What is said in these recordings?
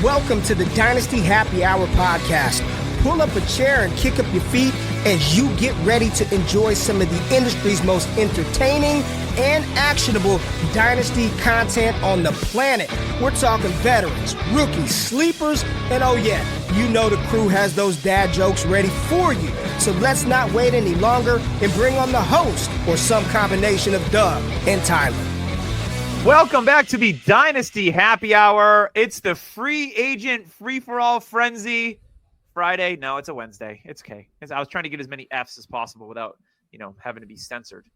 Welcome to the Dynasty Happy Hour podcast. Pull up a chair and kick up your feet as you get ready to enjoy some of the industry's most entertaining and actionable Dynasty content on the planet. We're talking veterans, rookies, sleepers, and oh yeah, you know the crew has those dad jokes ready for you. So let's not wait any longer and bring on the host or some combination of Doug and Tyler. Welcome back to the Dynasty Happy Hour. It's the free agent free-for-all frenzy. Friday. No, it's a Wednesday. It's okay. I was trying to get as many Fs as possible without, having to be censored.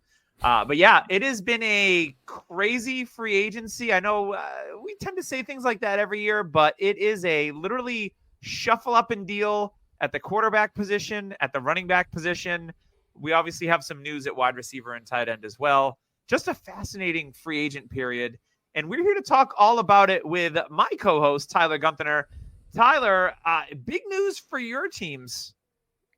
But yeah, it has been a crazy free agency. I know we tend to say things like that every year, but it is a literally shuffle up and deal at the quarterback position, at the running back position. We obviously have some news at wide receiver and tight end as well. Just a fascinating free agent period. And we're here to talk all about it with my co-host, Tyler Gunther. Tyler, big news for your teams.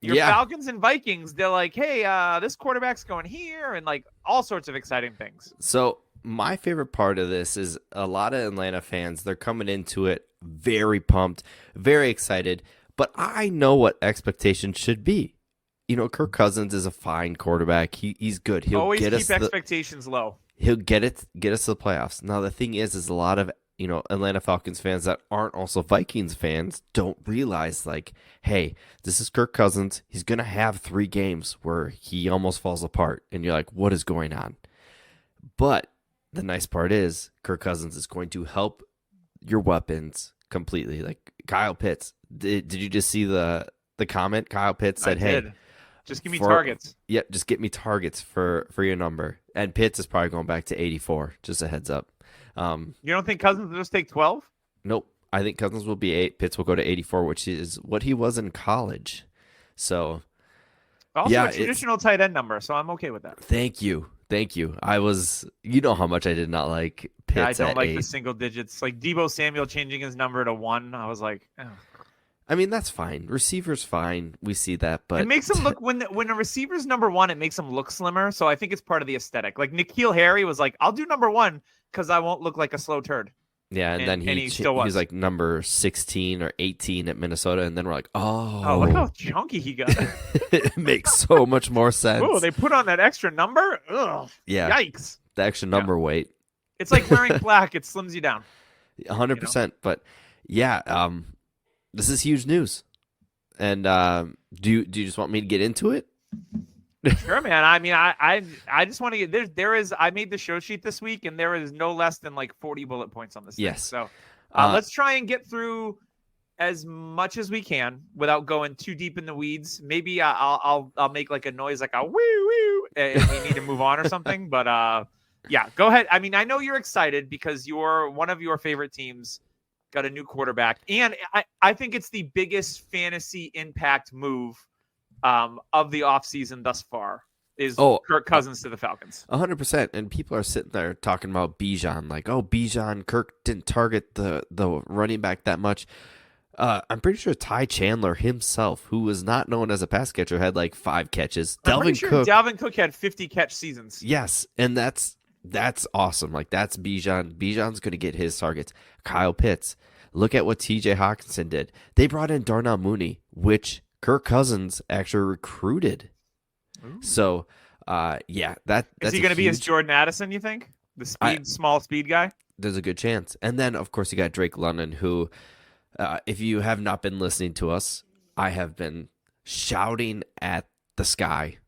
Your Falcons and Vikings, they're like, hey, this quarterback's going here, and like all sorts of exciting things. So my favorite part of this is a lot of Atlanta fans, they're coming into it very pumped, very excited, but I know what expectations should be. Kirk Cousins is a fine quarterback. He's good. He'll always keep expectations low. He'll get us to the playoffs. Now the thing is a lot of Atlanta Falcons fans that aren't also Vikings fans don't realize, like, hey, this is Kirk Cousins. He's going to have 3 games where he almost falls apart. And you're like, what is going on? But the nice part is Kirk Cousins is going to help your weapons completely. Like Kyle Pitts. Did you just see the comment? Kyle Pitts said, hey, just give me targets. Yep, just get me targets for your number. And Pitts is probably going back to 84. Just a heads up. You don't think Cousins will just take 12? Nope. I think Cousins will be 8. Pitts will go to 84, which is what he was in college. So, also a traditional tight end number, so I'm okay with that. Thank you. I was, how much I did not like Pitts. Yeah, I don't like 8. the single digits. Like Deebo Samuel changing his number to 1. I was like, oh. I mean, that's fine. Receiver's fine. We see that, but it makes him look when a receiver's number 1, it makes him look slimmer. So I think it's part of the aesthetic. Like N'Keal Harry was like, I'll do number 1 because I won't look like a slow turd. Yeah, and then he was like number 16 or 18 at Minnesota, and then we're like, oh, look how chunky he got. It makes so much more sense. Oh, they put on that extra number? Ugh. Yeah. Yikes. The extra number weight. It's like wearing black. It slims you down. 100%. But yeah, this is huge news. And do you just want me to get into it? Sure, man. I mean, I just want to get there is I made the show sheet this week, and there is no less than like 40 bullet points on this thing. Yes. So let's try and get through as much as we can without going too deep in the weeds. Maybe I'll make like a noise like a woo woo, and we need to move on or something. But yeah, go ahead. I mean, I know you're excited because one of your favorite teams got a new quarterback, and I think it's the biggest fantasy impact move of the offseason thus far is Kirk Cousins to the Falcons. 100%. And people are sitting there talking about Bijan, like, oh, Bijan, Kirk didn't target the running back that much. I'm pretty sure Ty Chandler himself, who was not known as a pass catcher, had like 5 catches. Dalvin Cook had 50 catch seasons. Yes, and that's awesome. Like, that's Bijan. Bijan's going to get his targets. Kyle Pitts. Look at what TJ Hawkinson did. They brought in Darnell Mooney, which Kirk Cousins actually recruited. Ooh. So, yeah. That's Is he going to be his Jordan Addison, you think? The small speed guy? There's a good chance. And then, of course, you got Drake London, who, if you have not been listening to us, I have been shouting at the sky.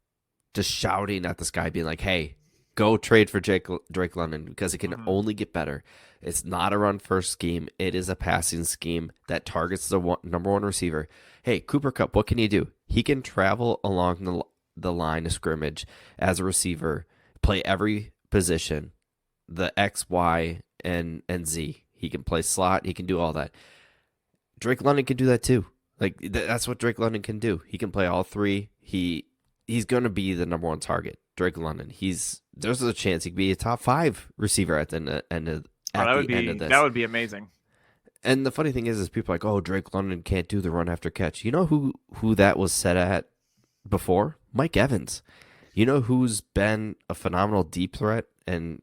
Just shouting at the sky, being like, hey, go trade for Drake London because it can only get better. It's not a run-first scheme. It is a passing scheme that targets the number 1 receiver. Hey, Cooper Kupp, what can he do? He can travel along the line of scrimmage as a receiver, play every position, the X, Y, and Z. He can play slot. He can do all that. Drake London can do that too. Like, that's what Drake London can do. He can play all 3. He's going to be the number 1 target. Drake London. There's a chance he could be a top 5 receiver at the end of this. That would be amazing. And the funny thing is people are like, oh, Drake London can't do the run after catch. You know who that was set at before? Mike Evans. You know who's been a phenomenal deep threat and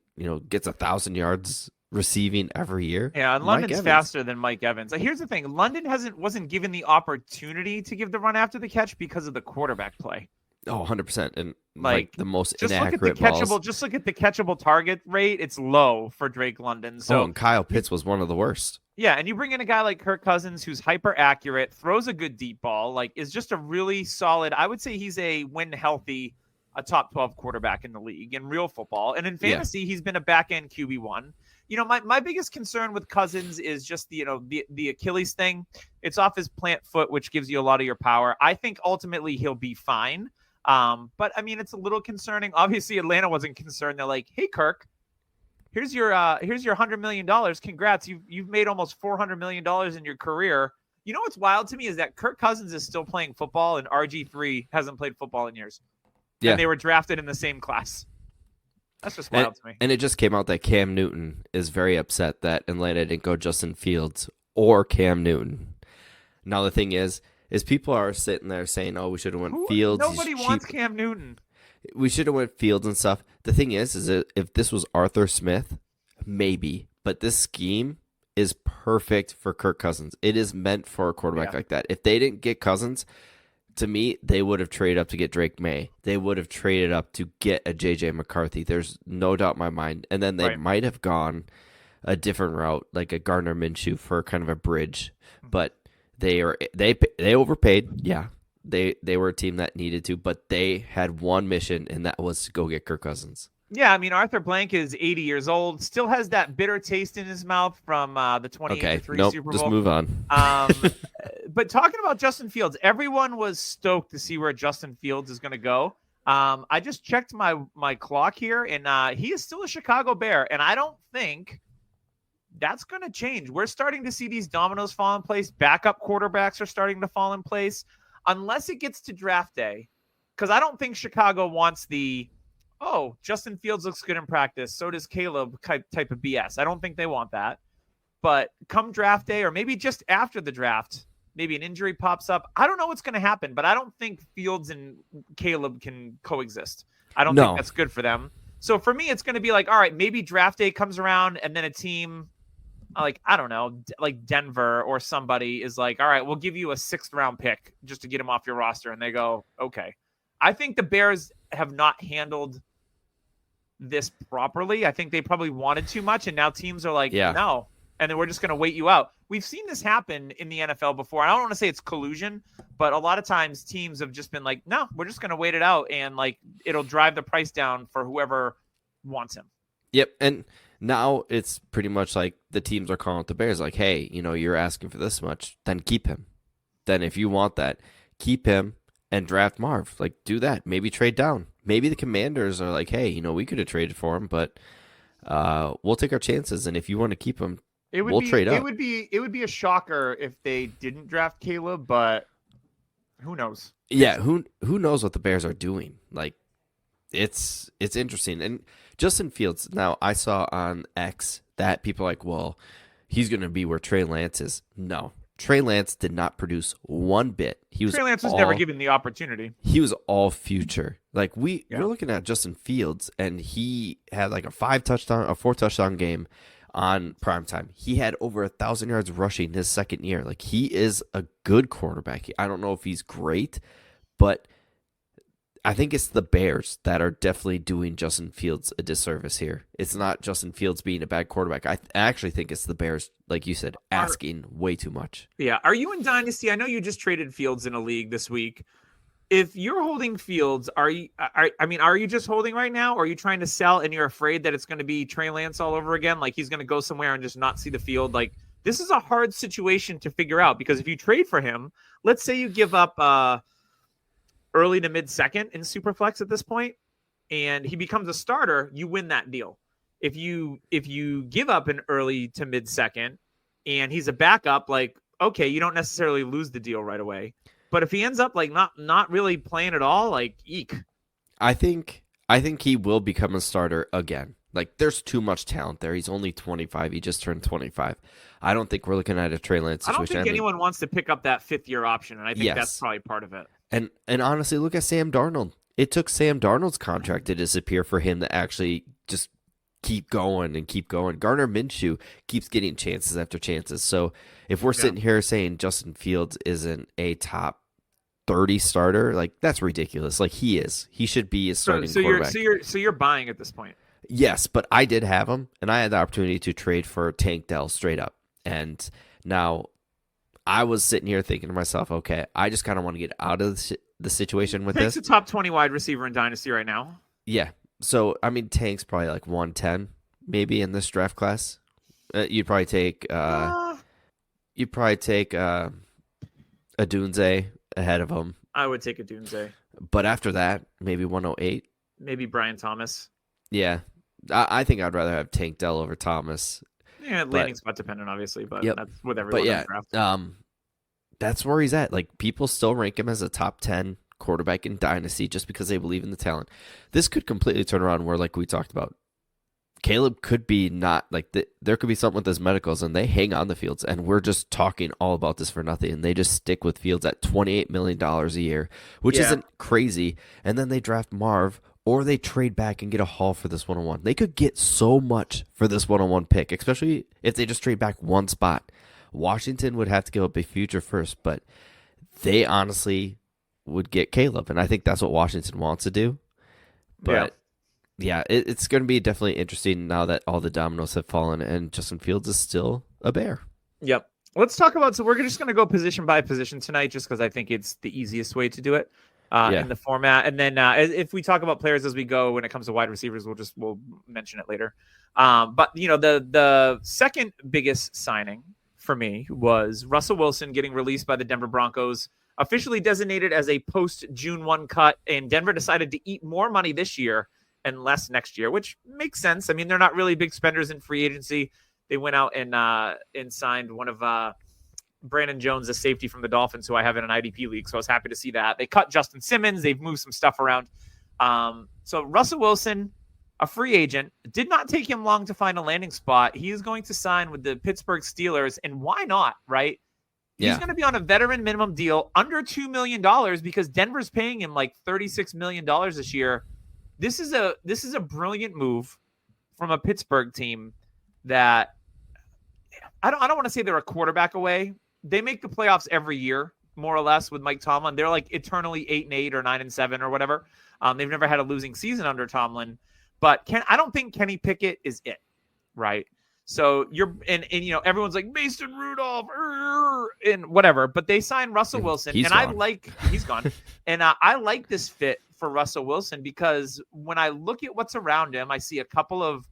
gets 1,000 yards receiving every year. Yeah, and Mike London's Evans. faster than Mike Evans. Here's the thing: London wasn't given the opportunity to give the run after the catch because of the quarterback play. Oh, 100%. And Like the most just look at the inaccurate catchable. balls. Just look at the catchable target rate. It's low for Drake London. So and Kyle Pitts was one of the worst. yeah, and you bring in a guy like Kirk Cousins who's hyper accurate, throws a good deep ball, like is just a really solid. I would say he's when healthy, a top 12 quarterback in the league in real football. And in fantasy, he's been a back end QB1. My biggest concern with Cousins is just the Achilles thing. It's off his plant foot, which gives you a lot of your power. I think ultimately he'll be fine. But I mean, it's a little concerning. Obviously, Atlanta wasn't concerned. They're like, "Hey, Kirk, here's your $100 million. Congrats, you've made almost $400 million in your career." You know what's wild to me is that Kirk Cousins is still playing football, and RG3 hasn't played football in years. Yeah, and they were drafted in the same class. That's just wild to me. And it just came out that Cam Newton is very upset that Atlanta didn't go Justin Fields or Cam Newton. Now the thing is people are sitting there saying, "Oh, we should have went Fields." Nobody wants Cam Newton. We should have went Fields and stuff. The thing is that if this was Arthur Smith, maybe, but this scheme is perfect for Kirk Cousins. It is meant for a quarterback like that. If they didn't get Cousins, to me, they would have traded up to get Drake May. They would have traded up to get a J.J. McCarthy. There's no doubt in my mind. And then they might have gone a different route, like a Gardner Minshew for kind of a bridge. But they overpaid. Yeah, they were a team that needed to, but they had one mission, and that was to go get Kirk Cousins. Yeah, I mean, Arthur Blank is 80 years old, still has that bitter taste in his mouth from the 2023 Super Bowl. Just move on. But talking about Justin Fields, everyone was stoked to see where Justin Fields is going to go. I just checked my clock here, and he is still a Chicago Bear, and I don't think that's going to change. We're starting to see these dominoes fall in place. Backup quarterbacks are starting to fall in place, unless it gets to draft day, because I don't think Chicago wants Justin Fields looks good in practice, so does Caleb type of BS. I don't think they want that. But come draft day, or maybe just after the draft, maybe an injury pops up. I don't know what's going to happen, but I don't think Fields and Caleb can coexist. I don't think that's good for them. So for me, it's going to be like, all right, maybe draft day comes around, and then a team like, I don't know, like Denver or somebody is like, all right, we'll give you a 6th round pick just to get him off your roster. And they go, okay. I think the Bears have not handled this properly. I think they probably wanted too much, and now teams are like, no, and then we're just going to wait you out. We've seen this happen in the NFL before. I don't want to say it's collusion, but a lot of times teams have just been like, no, we're just going to wait it out, and like it'll drive the price down for whoever wants him. Yep, and now it's pretty much like the teams are calling out the Bears like, hey, you're asking for this much, then keep him. Then if you want that, keep him and draft Marv. Like, do that. Maybe trade down. Maybe the Commanders are like, hey, we could have traded for him, but we'll take our chances. And if you want to keep him, we'll trade up. It would be a shocker if they didn't draft Caleb, but who knows? Yeah, who knows what the Bears are doing? Like, it's interesting. And Justin Fields, now I saw on X that people are like, well, he's going to be where Trey Lance is. No. Trey Lance did not produce one bit. Trey Lance was never given the opportunity. He was all future. Like we're looking at Justin Fields, and he had like a 4-touchdown game on primetime. He had over 1,000 yards rushing his second year. Like he is a good quarterback. I don't know if he's great, but I think it's the Bears that are definitely doing Justin Fields a disservice here. It's not Justin Fields being a bad quarterback. I actually think it's the Bears, like you said, asking way too much. Yeah. Are you in Dynasty? I know you just traded Fields in a league this week. If you're holding Fields, are you just holding right now? Or are you trying to sell and you're afraid that it's going to be Trey Lance all over again? Like he's going to go somewhere and just not see the field? Like this is a hard situation to figure out, because if you trade for him, let's say you give up early to mid-second in Superflex at this point, and he becomes a starter, you win that deal. If you give up an early to mid-second and he's a backup, like, okay, you don't necessarily lose the deal right away. But if he ends up like not really playing at all, like, eek. I think he will become a starter again. Like, there's too much talent there. He's only 25. He just turned 25. I don't think we're looking at a Trey Lance situation. I don't think anyone wants to pick up that 5th-year option, and I think that's probably part of it. And honestly, look at Sam Darnold. It took Sam Darnold's contract to disappear for him to actually just keep going and keep going. Gardner Minshew keeps getting chances after chances. So if we're sitting here saying Justin Fields isn't a top 30 starter, like that's ridiculous. Like he is. He should be a starting quarterback. So you're buying at this point. Yes, but I did have him, and I had the opportunity to trade for Tank Dell straight up. And now I was sitting here thinking to myself, okay, I just kind of want to get out of the situation with Tank's this. a top 20 wide receiver in Dynasty right now. Yeah. So, I mean, Tank's probably like 110 maybe in this draft class. You'd probably take Adunze ahead of him. I would take Adunze. But after that, maybe 108. Maybe Brian Thomas. Yeah. I think I'd rather have Tank Dell over Thomas. Yeah, landing spot dependent, obviously, but that's with everyone. But yeah, in the draft. That's where he's at. Like, people still rank him as a top 10 quarterback in Dynasty just because they believe in the talent. This could completely turn around where, like we talked about, Caleb could be not like there could be something with his medicals and they hang on the Fields, and we're just talking all about this for nothing, and they just stick with Fields at $28 million a year, which isn't crazy, and then they draft Marv, or they trade back and get a haul for this 101. They could get so much for this 101 pick, especially if they just trade back one spot. Washington would have to give up a future first, but they honestly would get Caleb, and I think that's what Washington wants to do. But yeah, it's going to be definitely interesting now that all the dominoes have fallen and Justin Fields is still a Bear. Yep. Let's talk about, so we're just going to go position by position tonight just because I think it's the easiest way to do it in the format. And then if we talk about players as we go when it comes to wide receivers, we'll mention it later. But, you know, the second biggest signing for me was Russell Wilson getting released by the Denver Broncos, officially designated as a post-June 1 cut, and Denver decided to eat more money this year and less next year, which makes sense. I mean, they're not really big spenders in free agency. They went out and signed one of Brandon Jones, a safety from the Dolphins, who I have in an IDP league, so I was happy to see that. They cut Justin Simmons. They've moved some stuff around. So Russell Wilson, a free agent, did not take him long to find a landing spot. He is going to sign with the Pittsburgh Steelers, and why not, right? He's going to be on a veteran minimum deal under $2 million because Denver's paying him like $36 million this year. This is a brilliant move from a Pittsburgh team that I don't want to say they're a quarterback away. They make the playoffs every year, more or less, with Mike Tomlin. They're like eternally 8-8 or 9-7 or whatever. They've never had a losing season under Tomlin, but I don't think Kenny Pickett is it, right? So and you know, everyone's like Mason Rudolph and whatever, but they signed Russell Wilson, he's gone. And I like this fit for Russell Wilson because when I look at what's around him, I see a couple of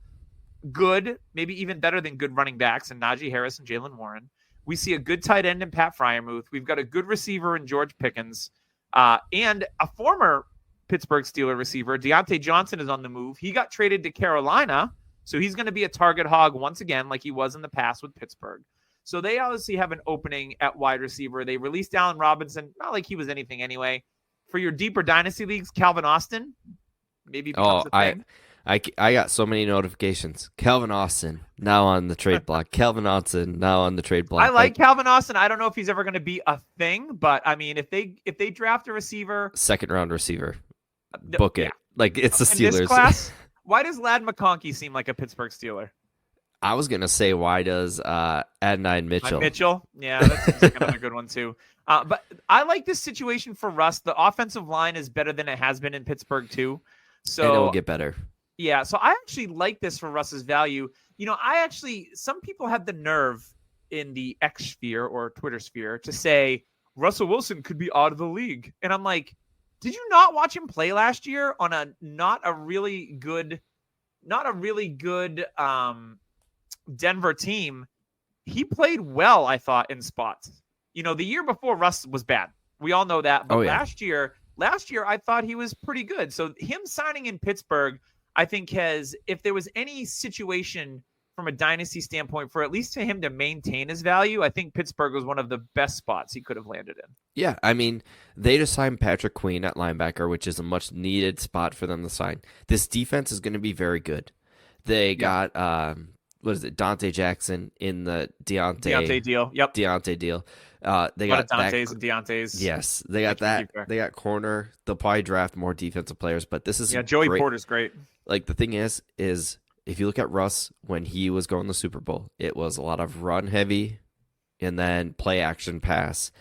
good, maybe even better than good running backs in Najee Harris and Jalen Warren. We see a good tight end in Pat Freiermuth. We've got a good receiver in George Pickens, and a former Pittsburgh Steelers receiver, Deontay Johnson, is on the move. He got traded to Carolina, so he's going to be a target hog once again, like he was in the past with Pittsburgh. So they obviously have an opening at wide receiver. They released Allen Robinson, not like he was anything anyway. For your deeper dynasty leagues, Calvin Austin maybe becomes a thing. I got so many notifications. Calvin Austin now on the trade block. Calvin Austin now on the trade block. I like Calvin Austin. I don't know if he's ever going to be a thing, but I mean, if they draft a receiver, second round receiver, book it. Like it's the Steelers. In this class, why does Ladd McConkey seem like a Pittsburgh Steeler? I was gonna say, why does Adonai Mitchell? Yeah, that seems like another good one too. But I like this situation for Russ. The offensive line is better than it has been in Pittsburgh too, so and it will get better. Yeah, so I actually like this for Russ's value. You know, some people had the nerve in the X sphere or Twitter sphere to say Russell Wilson could be out of the league, and I'm like, did you not watch him play last year on a not a really good Denver team? He played well, I thought, in spots. You know, the year before Russ was bad. We all know that. But last year I thought he was pretty good. So him signing in Pittsburgh, I think if there was any situation from a dynasty standpoint for at least to him to maintain his value, I think Pittsburgh was one of the best spots he could have landed in. Yeah, I mean, they just signed Patrick Queen at linebacker, which is a much needed spot for them to sign. This defense is going to be very good. They got Dante Jackson in the Deontay deal. Yep. Deontay deal. They got Dantes and Deontays. Yes, they got that. They got corner. They'll probably draft more defensive players, but this is Joey Porter's great. Like the thing is if you look at Russ when he was going to the Super Bowl, it was a lot of run heavy and then play action pass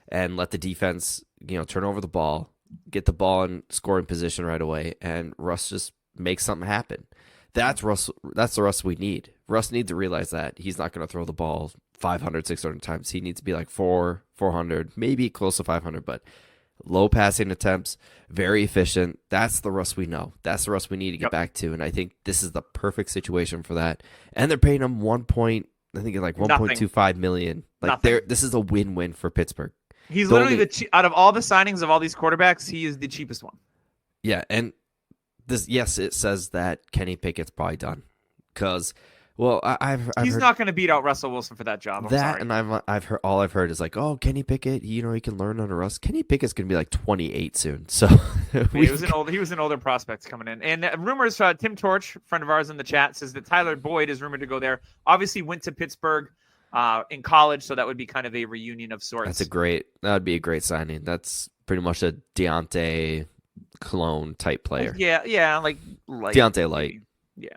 and let the defense, turn over the ball, get the ball in scoring position right away, and Russ just makes something happen. That's Russ. That's the Russ we need. Russ needs to realize that he's not going to throw the ball 500, 600 times. He needs to be like 400, maybe close to 500, but low passing attempts, very efficient. That's the Russ we know. That's the Russ we need to get back to, and I think this is the perfect situation for that. And they're paying him $1.25 million. This is a win-win for Pittsburgh. He's literally out of all the signings of all these quarterbacks, he is the cheapest one. Yeah, and it says that Kenny Pickett's probably done because, he's not going to beat out Russell Wilson for that job. I've heard all I've heard is like, oh, Kenny Pickett, he can learn under Russ. Kenny Pickett's going to be like 28 soon, so he was an older prospect coming in. And rumors, Tim Torch, friend of ours in the chat, says that Tyler Boyd is rumored to go there. Obviously, went to Pittsburgh in college, so that would be kind of a reunion of sorts. That would be a great signing. That's pretty much a Deontay clone type player. Yeah, like Deontay Light. Yeah.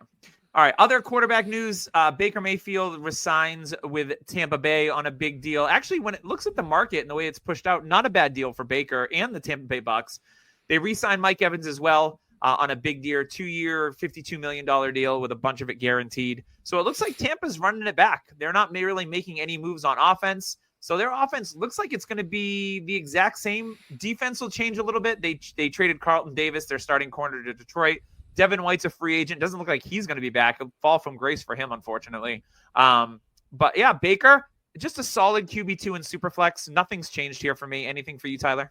All right. Other quarterback news: Baker Mayfield resigns with Tampa Bay on a big deal. Actually, when it looks at the market and the way it's pushed out, not a bad deal for Baker and the Tampa Bay Bucks. They re-signed Mike Evans as well on a big deal, 2-year, $52 million deal with a bunch of it guaranteed. So it looks like Tampa's running it back. They're not really making any moves on offense. So their offense looks like it's going to be the exact same. Defense will change a little bit. They traded Carlton Davis, their starting corner, to Detroit. Devin White's a free agent. Doesn't look like he's going to be back. A fall from grace for him, unfortunately. But yeah, Baker, just a solid QB2 in Superflex. Nothing's changed here for me. Anything for you, Tyler?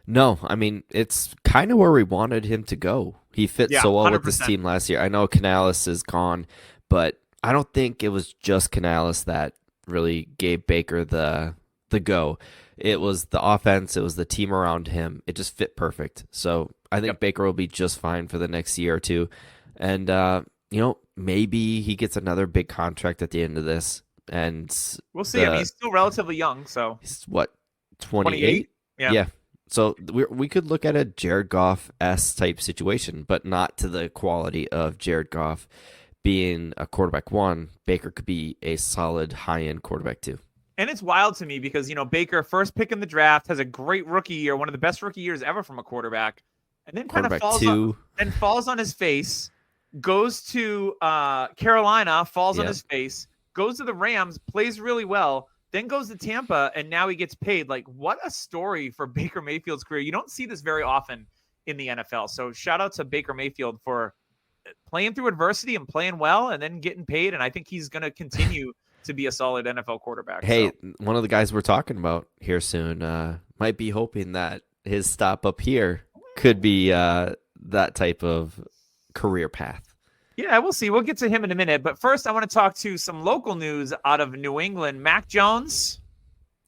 No, I mean, it's kind of where we wanted him to go. He fit so well 100%. With this team last year. I know Canales is gone, but I don't think it was just Canales that really gave Baker the go. It was the offense. It was the team around him. It just fit perfect. So I think Baker will be just fine for the next year or two. And, maybe he gets another big contract at the end of this. And we'll see. He's still relatively young. So he's 28? Yeah. So we could look at a Jared Goff-esque type situation, but not to the quality of Jared Goff being a quarterback one. Baker could be a solid high-end quarterback two. And it's wild to me because, Baker, first pick in the draft, has a great rookie year, one of the best rookie years ever from a quarterback, and then kind of falls on his face, goes to Carolina, falls on his face, goes to the Rams, plays really well, then goes to Tampa, and now he gets paid. Like, what a story for Baker Mayfield's career. You don't see this very often in the NFL. So shout out to Baker Mayfield for playing through adversity and playing well and then getting paid. And I think he's going to continue to be a solid NFL quarterback. Hey, one of the guys we're talking about here soon might be hoping that his stop up here could be that type of career path. Yeah, we'll see. We'll get to him in a minute. But first, I want to talk to some local news out of New England. Mac Jones.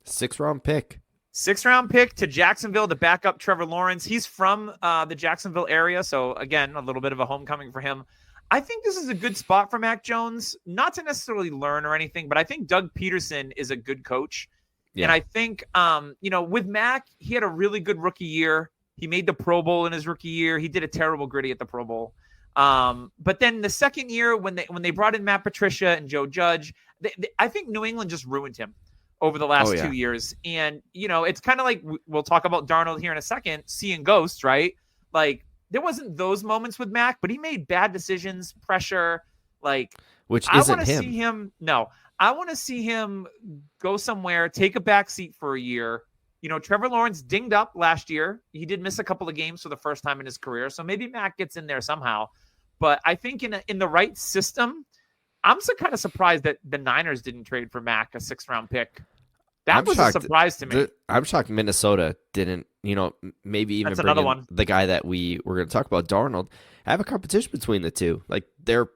6th-round pick. 6th-round pick to Jacksonville to back up Trevor Lawrence. He's from the Jacksonville area. So, again, a little bit of a homecoming for him. I think this is a good spot for Mac Jones. Not to necessarily learn or anything, but I think Doug Peterson is a good coach. Yeah. And I think, with Mac, he had a really good rookie year. He made the Pro Bowl in his rookie year. He did a terrible gritty at the Pro Bowl. But then the second year when they brought in Matt Patricia and Joe Judge, I think New England just ruined him over the last 2 years. And, it's kind of like we'll talk about Darnold here in a second, seeing ghosts, right? Like there wasn't those moments with Mac, but he made bad decisions, pressure, which isn't I want to see him go somewhere, take a back seat for a year. Trevor Lawrence dinged up last year. He did miss a couple of games for the first time in his career. So maybe Mac gets in there somehow. But I think in the right system, I'm kind of surprised that the Niners didn't trade for Mac, a 6th-round pick. That was a surprise to me. I'm shocked Minnesota didn't, maybe even bring in the guy that we were going to talk about, Darnold, have a competition between the two. Like, they're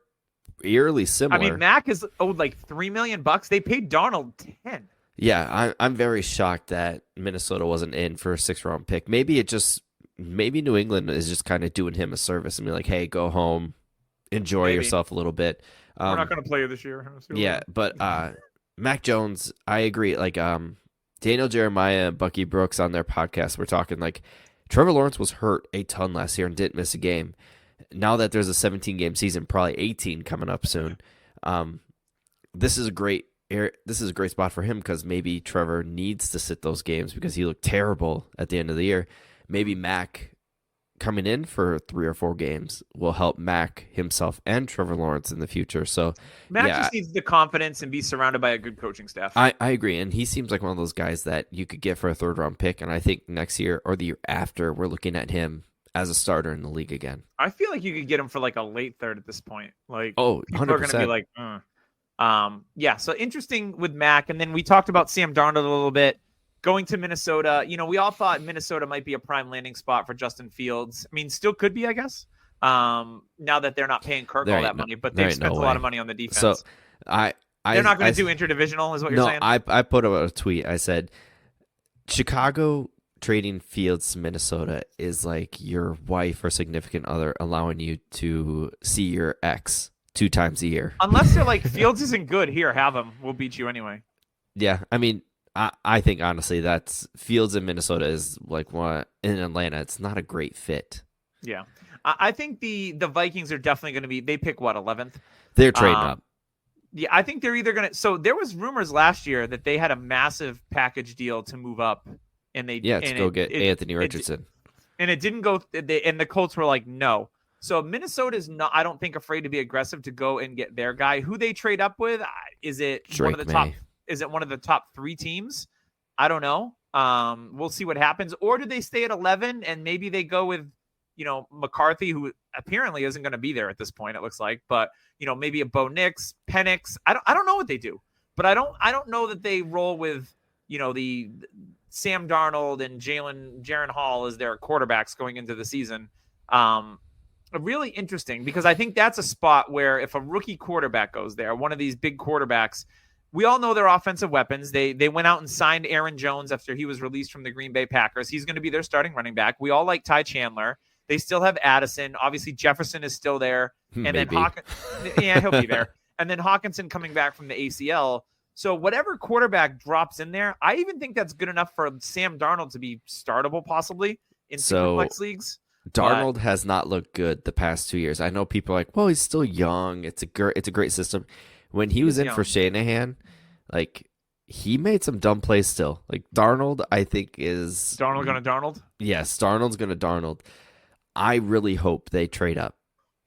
eerily similar. I mean, Mac is owed like $3 million. They paid Darnold 10. Yeah, I'm very shocked that Minnesota wasn't in for a 6th-round pick. Maybe New England is just kind of doing him a service and be like, hey, go home, enjoy yourself a little bit. We're not going to play you this year. Yeah, but Mac Jones, I agree. Like Daniel Jeremiah and Bucky Brooks on their podcast were talking like Trevor Lawrence was hurt a ton last year and didn't miss a game. now that there's a 17-game season, probably 18 coming up soon, this is a great spot for him because maybe Trevor needs to sit those games because he looked terrible at the end of the year. Maybe Mac coming in for 3 or 4 games will help Mac himself and Trevor Lawrence in the future. So Mac just needs the confidence and be surrounded by a good coaching staff. I agree. And he seems like one of those guys that you could get for a 3rd-round pick. And I think next year or the year after, we're looking at him as a starter in the league again. I feel like you could get him for like a late 3rd at this point. Like, oh, 100%. People are going to be like, yeah. So interesting with Mac. And then we talked about Sam Darnold a little bit. Going to Minnesota, we all thought Minnesota might be a prime landing spot for Justin Fields. I mean, still could be, I guess. Now that they're not paying Kirk all that money, but they've spent a lot of money on the defense. So they're not going to do interdivisional, is what you're saying? No, I put out a tweet. I said, Chicago trading Fields to Minnesota is like your wife or significant other allowing you to see your ex 2 times a year. Unless they're like, Fields isn't good. Here, have him. We'll beat you anyway. Yeah, I mean, I think honestly that's Fields in Minnesota is like what in Atlanta. It's not a great fit. Yeah, I think the Vikings are definitely going to be. They pick what 11th. They're trading up. Yeah, I think they're either going to. So there was rumors last year that they had a massive package deal to move up, and they go get Anthony Richardson. And it didn't go. And the Colts were like, no. So Minnesota is not. I don't think afraid to be aggressive to go and get their guy. Who they trade up with? Is it Drake one of the May. top? Is it one of the top 3 teams? I don't know. We'll see what happens. Or do they stay at 11 and maybe they go with, McCarthy, who apparently isn't going to be there at this point, it looks like. But, maybe a Bo Nix, Penix. I don't know what they do. But I don't know that they roll with, the Sam Darnold and Jaren Hall as their quarterbacks going into the season. Really interesting because I think that's a spot where if a rookie quarterback goes there, one of these big quarterbacks, we all know their offensive weapons. They went out and signed Aaron Jones after he was released from the Green Bay Packers. He's going to be their starting running back. We all like Ty Chandler. They still have Addison. Obviously, Jefferson is still there. And then he'll be there. And then Hawkinson coming back from the ACL. So whatever quarterback drops in there, I even think that's good enough for Sam Darnold to be startable possibly in Superflex leagues. Darnold has not looked good the past 2 years. I know people are like, well, he's still young. It's a great system. When he was in for Shanahan, like he made some dumb plays still. Like Darnold, I think is Darnold going to Darnold? Yes, Darnold's going to Darnold. I really hope they trade up.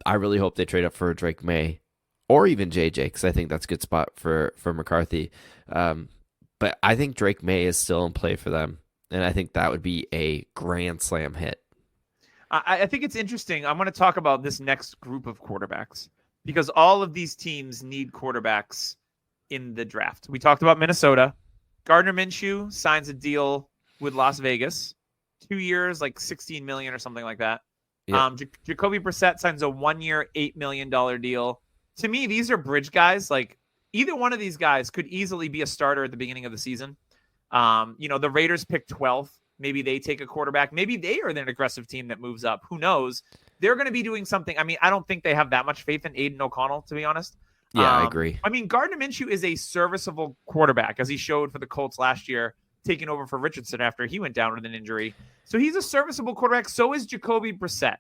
I really hope they trade up for Drake May or even JJ because I think that's a good spot for McCarthy. But I think Drake May is still in play for them, and I think that would be a grand slam hit. I think it's interesting. I'm going to talk about this next group of quarterbacks. Because all of these teams need quarterbacks in the draft. We talked about Minnesota. Gardner Minshew signs a deal with Las Vegas. 2 years, like $16 million or something like that. Yep. Jacoby Brissett signs a 1-year, $8 million deal. To me, these are bridge guys. Like either one of these guys could easily be a starter at the beginning of the season. The Raiders pick 12th. Maybe they take a quarterback. Maybe they are an aggressive team that moves up. Who knows? They're going to be doing something. I mean, I don't think they have that much faith in Aiden O'Connell, to be honest. Yeah, I agree. I mean, Gardner Minshew is a serviceable quarterback, as he showed for the Colts last year, taking over for Richardson after he went down with an injury. So he's a serviceable quarterback. So is Jacoby Brissett.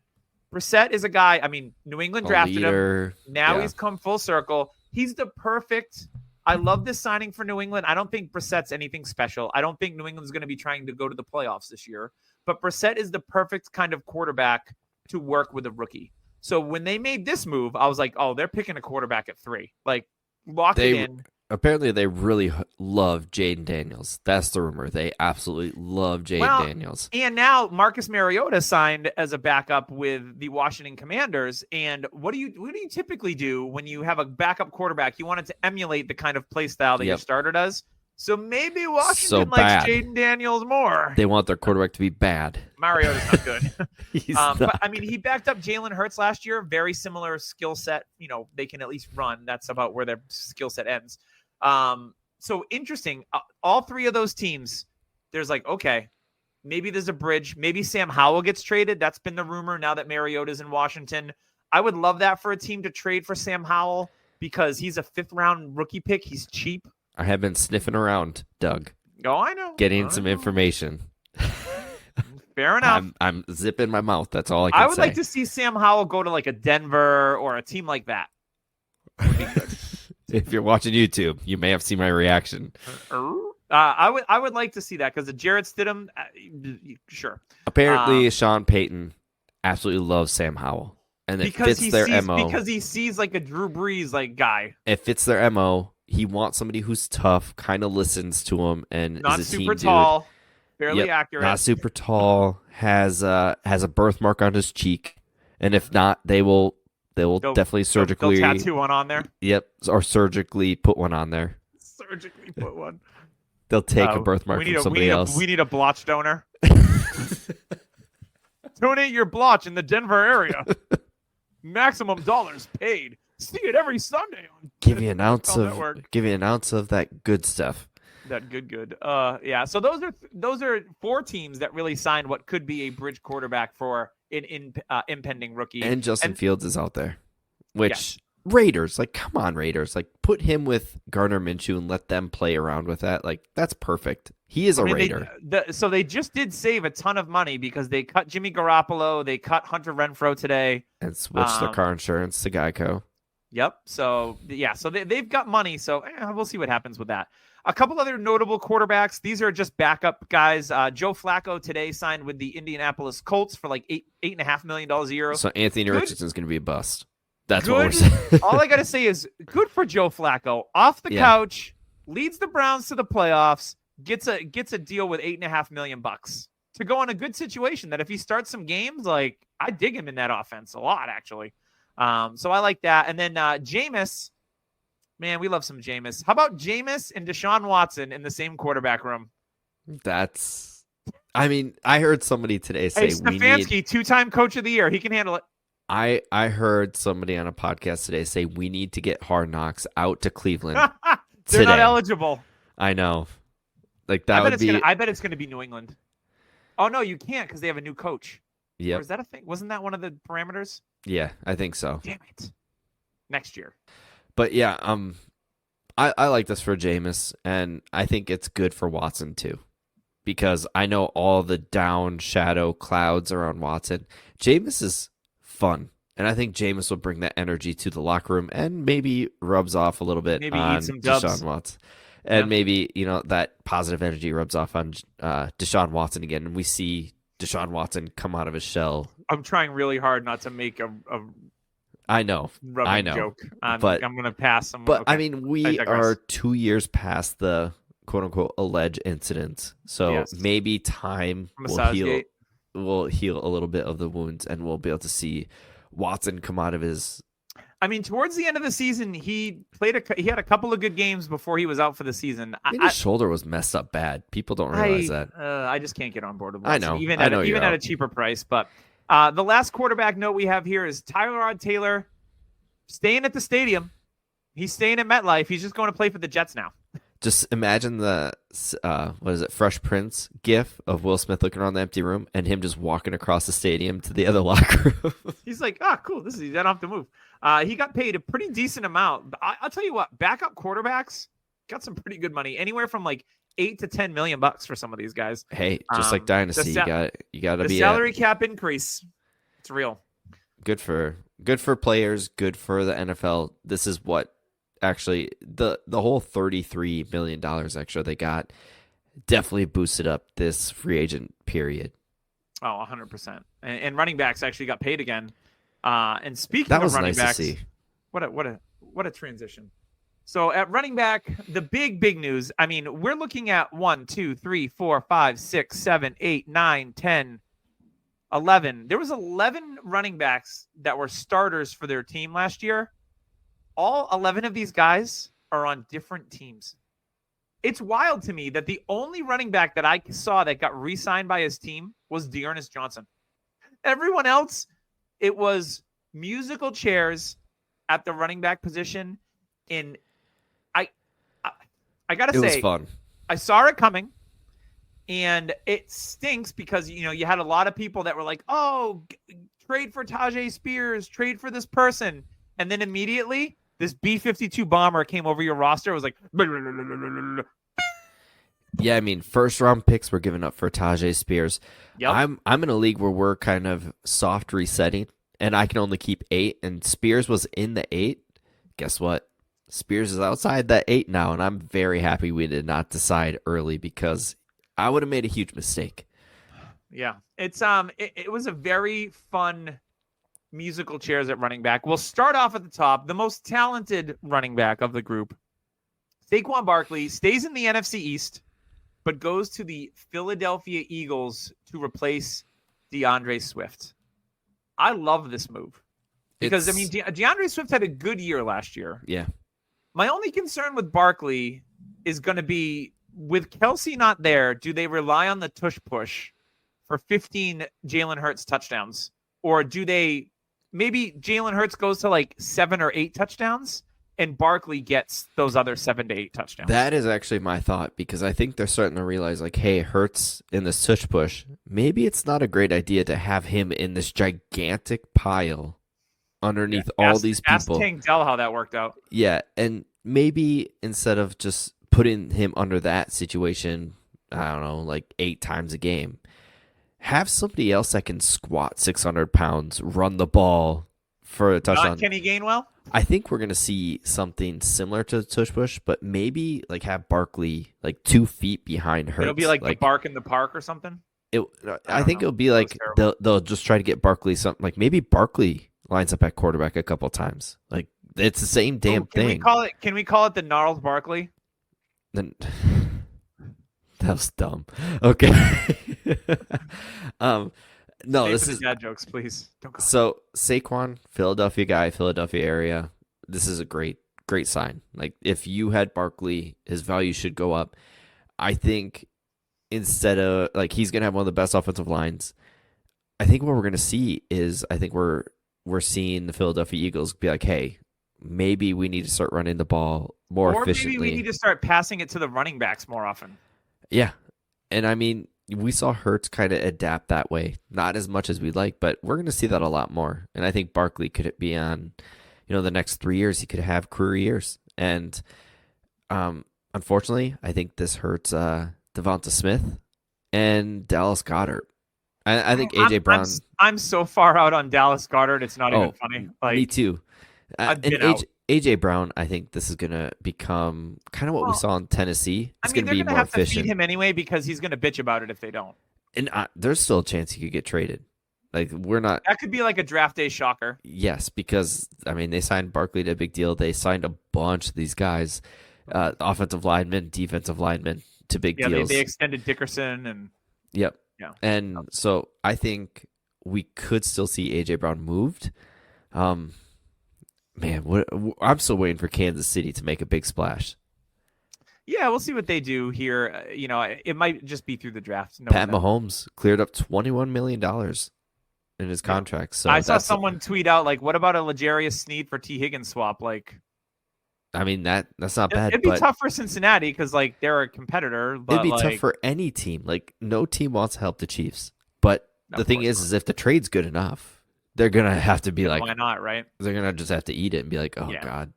Brissett is a guy, I mean, New England drafted him. Now he's come full circle. He's the perfect... I love this signing for New England. I don't think Brissett's anything special. I don't think New England's going to be trying to go to the playoffs this year. But Brissett is the perfect kind of quarterback to work with a rookie. So when they made this move, I was like, oh, they're picking a quarterback at 3. Like, lock it in. Apparently, they really love Jaden Daniels. That's the rumor. They absolutely love Jaden Daniels. And now Marcus Mariota signed as a backup with the Washington Commanders. And what do you typically do when you have a backup quarterback? You want it to emulate the kind of play style that your starter does. So maybe Washington likes Jaden Daniels more. They want their quarterback to be bad. Mariota's not good. Not but I mean, he backed up Jalen Hurts last year. Very similar skill set. They can at least run. That's about where their skill set ends. So interesting. All 3 of those teams, there's like, okay, maybe there's a bridge. Maybe Sam Howell gets traded. That's been the rumor now that Mariota's in Washington. I would love that for a team to trade for Sam Howell because he's a 5th round rookie pick. He's cheap. I have been sniffing around, Doug. Oh, I know. Getting some information. Fair enough. I'm zipping my mouth. That's all I can say. I would like to see Sam Howell go to like a Denver or a team like that. Would be good. If you're watching YouTube, you may have seen my reaction. I would like to see that because the Jarrett Stidham, sure. Apparently, Sean Payton absolutely loves Sam Howell, and it fits their MO. Because he sees like a Drew Brees like guy. It fits their MO. He wants somebody who's tough, kind of listens to him, and Not is a super team tall, dude. fairly accurate. Not super tall, has a birthmark on his cheek, and if not, they'll definitely surgically they'll tattoo one on there. Yep, or surgically put one on there. Surgically put one. They'll take a birthmark from somebody else. We need a blotch donor. Donate your blotch in the Denver area. Maximum dollars paid. See it every Sunday on. Give you an ounce of that good stuff. That good. Yeah. So those are 4 teams that really signed what could be a bridge quarterback for an impending rookie. And Justin Fields is out there, which. Yes. Raiders, like, come on, Raiders. Like, put him with Gardner Minshew and let them play around with that. Like, that's perfect. He is a Raider. So they just did save a ton of money because they cut Jimmy Garoppolo. They cut Hunter Renfrow today. And switched their car insurance to Geico. Yep. So, yeah. So they've got money. So we'll see what happens with that. A couple other notable quarterbacks. These are just backup guys. Joe Flacco today signed with the Indianapolis Colts for like $8.5 million a year. So Anthony Richardson's going to be a bust. That's good. What we're saying. All I got to say is good for Joe Flacco. Off the couch, leads the Browns to the playoffs, gets a deal with $8.5 million to go in a good situation that if he starts some games, like I dig him in that offense a lot, actually. So I like that. And then Jameis, man, we love some Jameis. How about Jameis and Deshaun Watson in the same quarterback room? I heard somebody today say Stefanski, 2-time coach of the year. He can handle it. I heard somebody on a podcast today say we need to get Hard Knocks out to Cleveland. They're not eligible. I know. Like that would be. I bet it's going to be New England. Oh no, you can't because they have a new coach. Yeah. Or is that a thing? Wasn't that one of the parameters? Yeah, I think so. Damn it. Next year. But yeah, I like this for Jameis, and I think it's good for Watson too, because I know all the down shadow clouds around Watson. Jameis is fun, and I think Jameis will bring that energy to the locker room and maybe rubs off a little bit on Deshaun Watson. And maybe, that positive energy rubs off on Deshaun Watson again, and we see Deshaun Watson come out of his shell. I'm trying really hard not to make a I know joke. But I'm going to pass. But, okay. We are 2 years past the quote-unquote alleged incidents, so maybe time will heal a little bit of the wounds, and we'll be able to see Watson come out of his. Towards the end of the season, he had a couple of good games before he was out for the season. His shoulder was messed up bad. People don't realize that. I just can't get on board with it. I know. Even at a cheaper price. But the last quarterback note we have here is Tyrod Taylor staying at the stadium. He's staying at MetLife. He's just going to play for the Jets now. Just imagine the Fresh Prince gif of Will Smith looking around the empty room and him just walking across the stadium to the other locker room. He's like, cool. I don't have to move. He got paid a pretty decent amount. I'll tell you what, backup quarterbacks got some pretty good money, anywhere from like $8 to $10 million for some of these guys. Hey, just like Dynasty, you got to be salary cap increase. It's real. Good for players. Good for the NFL. This is what. Actually, the whole $33 million extra they got definitely boosted up this free agent period. Oh, 100%. And running backs actually got paid again. And speaking of running backs, to see. What a transition. So at running back, the big news. We're looking at 1, 2, 3, 4, 5, 6, 7, 8, 9, 10, 11. There was 11 running backs that were starters for their team last year. All 11 of these guys are on different teams. It's wild to me that the only running back that I saw that got re-signed by his team was Dearness Johnson. Everyone else, it was musical chairs at the running back position. And I gotta say, it was fun. I saw it coming, and it stinks because you had a lot of people that were like, "Oh, trade for Tajay Spears, trade for this person," and then immediately this B-52 bomber came over your roster. It was like, Yeah, I mean, first round picks were given up for Tajay Spears. Yep. I'm in a league where we're kind of soft resetting, and I can only keep 8. And Spears was in the 8. Guess what? Spears is outside that 8 now, and I'm very happy we did not decide early because I would have made a huge mistake. Yeah, it's it was a very fun musical chairs at running back. We'll start off at the top. The most talented running back of the group, Saquon Barkley, stays in the NFC East, but goes to the Philadelphia Eagles to replace DeAndre Swift. I love this move because, I mean, DeAndre Swift had a good year last year. Yeah. My only concern with Barkley is going to be, with Kelsey not there, do they rely on the tush push for 15 Jalen Hurts touchdowns? Or do they, maybe Jalen Hurts goes to like 7 or 8 touchdowns and Barkley gets those other 7 to 8 touchdowns? That is actually my thought, because I think they're starting to realize, like, hey, Hurts in this tush push, maybe it's not a great idea to have him in this gigantic pile underneath all these people. Ask Tank Dell how that worked out. Yeah, and maybe instead of just putting him under that situation, I don't know, like 8 times a game, have somebody else that can squat 600 pounds, run the ball for a touchdown. Not Kenny Gainwell? I think we're going to see something similar to the tush push, but maybe like have Barkley like 2 feet behind Hurts. It'll be like the bark in the park or something? I think it'll be like they'll just try to get Barkley something. Like maybe Barkley lines up at quarterback a couple times. Like it's the same damn thing. Can we call it the Gnarls Barkley? Then that was dumb. Okay. No, Stay this for is the dad jokes, please. Don't go. So Saquon, Philadelphia guy, Philadelphia area. This is a great sign. Like if you had Barkley, his value should go up. I think instead of like he's gonna have one of the best offensive lines. I think what we're gonna see is we're seeing the Philadelphia Eagles be like, hey, maybe we need to start running the ball more efficiently. Or maybe we need to start passing it to the running backs more often. Yeah. And I mean, we saw Hurts kind of adapt that way. Not as much as we'd like, but we're going to see that a lot more. And I think Barkley could be on, the next 3 years, he could have career years. And unfortunately, I think this hurts Devonta Smith and Dallas Goedert. I think A.J. Brown. I'm so far out on Dallas Goedert, it's not even funny. Like, me too. I've been out. A.J. Brown, I think this is going to become kind of what we saw in Tennessee. It's going to be more have efficient. To feed him anyway because he's going to bitch about it if they don't. And there's still a chance he could get traded. Like we're not. That could be like a draft day shocker. Yes, because I mean they signed Barkley to a big deal. They signed a bunch of these guys, offensive linemen, defensive linemen to big deals. They extended Dickerson and. Yep. Yeah. And so I think we could still see A.J. Brown moved. Man, I'm still waiting for Kansas City to make a big splash. Yeah, we'll see what they do here. It might just be through the draft. Pat Mahomes cleared up $21 million in his contract. So I saw someone tweet out, like, what about a L'Jarius Sneed for T. Higgins swap? Like, I mean, that's not bad. It'd be tough for Cincinnati because, like, they're a competitor. But, it'd be tough for any team. Like, no team wants to help the Chiefs. But the thing is if the trade's good enough, they're going to have to be like, why not, right? They're going to just have to eat it and be like, oh, God.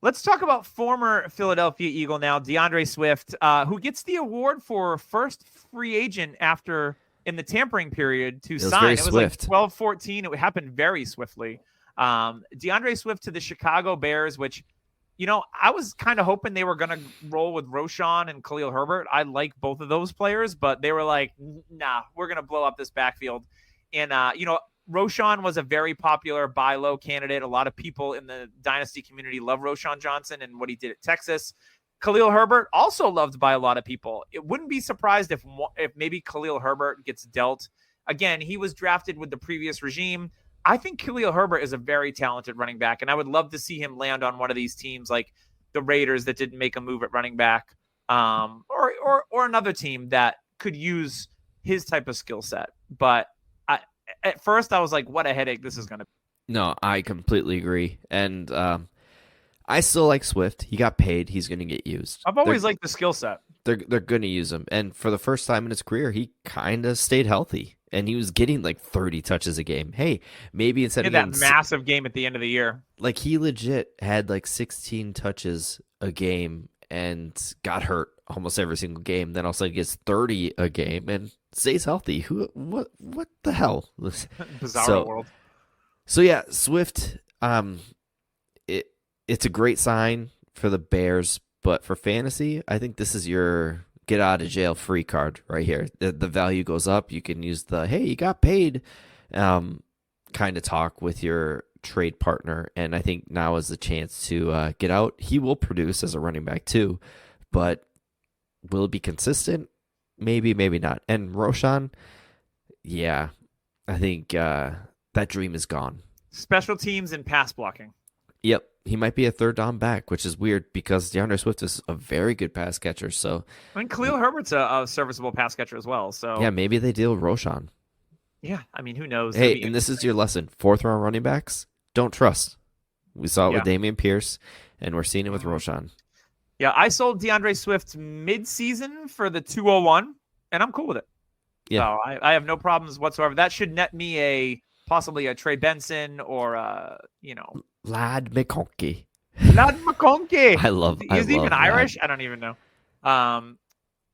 Let's talk about former Philadelphia Eagle now, DeAndre Swift, who gets the award for first free agent in the tampering period to sign. It was swift. Like 12-14. It happened very swiftly. DeAndre Swift to the Chicago Bears, which, I was kind of hoping they were going to roll with Roschon and Khalil Herbert. I like both of those players, but they were like, nah, we're going to blow up this backfield. And, Roschon was a very popular buy low candidate. A lot of people in the Dynasty community love Roschon Johnson and what he did at Texas. Khalil Herbert also loved by a lot of people. It wouldn't be surprised if maybe Khalil Herbert gets dealt. Again, he was drafted with the previous regime. I think Khalil Herbert is a very talented running back, and I would love to see him land on one of these teams like the Raiders that didn't make a move at running back, or another team that could use his type of skill set. But at first, I was like, what a headache this is going to be. No, I completely agree. And I still like Swift. He got paid. He's going to get used. I've always liked the skill set. They're going to use him. And for the first time in his career, he kind of stayed healthy. And he was getting like 30 touches a game. Hey, maybe instead of that massive game at the end of the year. Like he legit had like 16 touches a game and got hurt almost every single game. Then also gets 30 a game and stays healthy. What the hell? Bizarro world. So yeah, Swift. It's a great sign for the Bears, but for fantasy, I think this is your get out of jail free card right here. The value goes up. You can use the hey, you got paid, kind of talk with your trade partner, and I think now is the chance to get out. He will produce as a running back too, but will it be consistent? Maybe, maybe not. And Roshan, yeah, I think that dream is gone. Special teams and pass blocking. Yep, he might be a third down back, which is weird because DeAndre Swift is a very good pass catcher. So, I mean, Khalil Herbert's a serviceable pass catcher as well. So yeah, maybe they deal Roshan. Yeah, I mean, who knows? Hey, and this is your lesson: 4th round running backs, don't trust. We saw it with Dameon Pierce, and we're seeing it with Roshan. Yeah, I sold DeAndre Swift mid-season for the 201, and I'm cool with it. Yeah, so I have no problems whatsoever. That should net me possibly a Trey Benson or Lad McConkey. Lad McConkey. I love. Is he even Irish? I don't even know.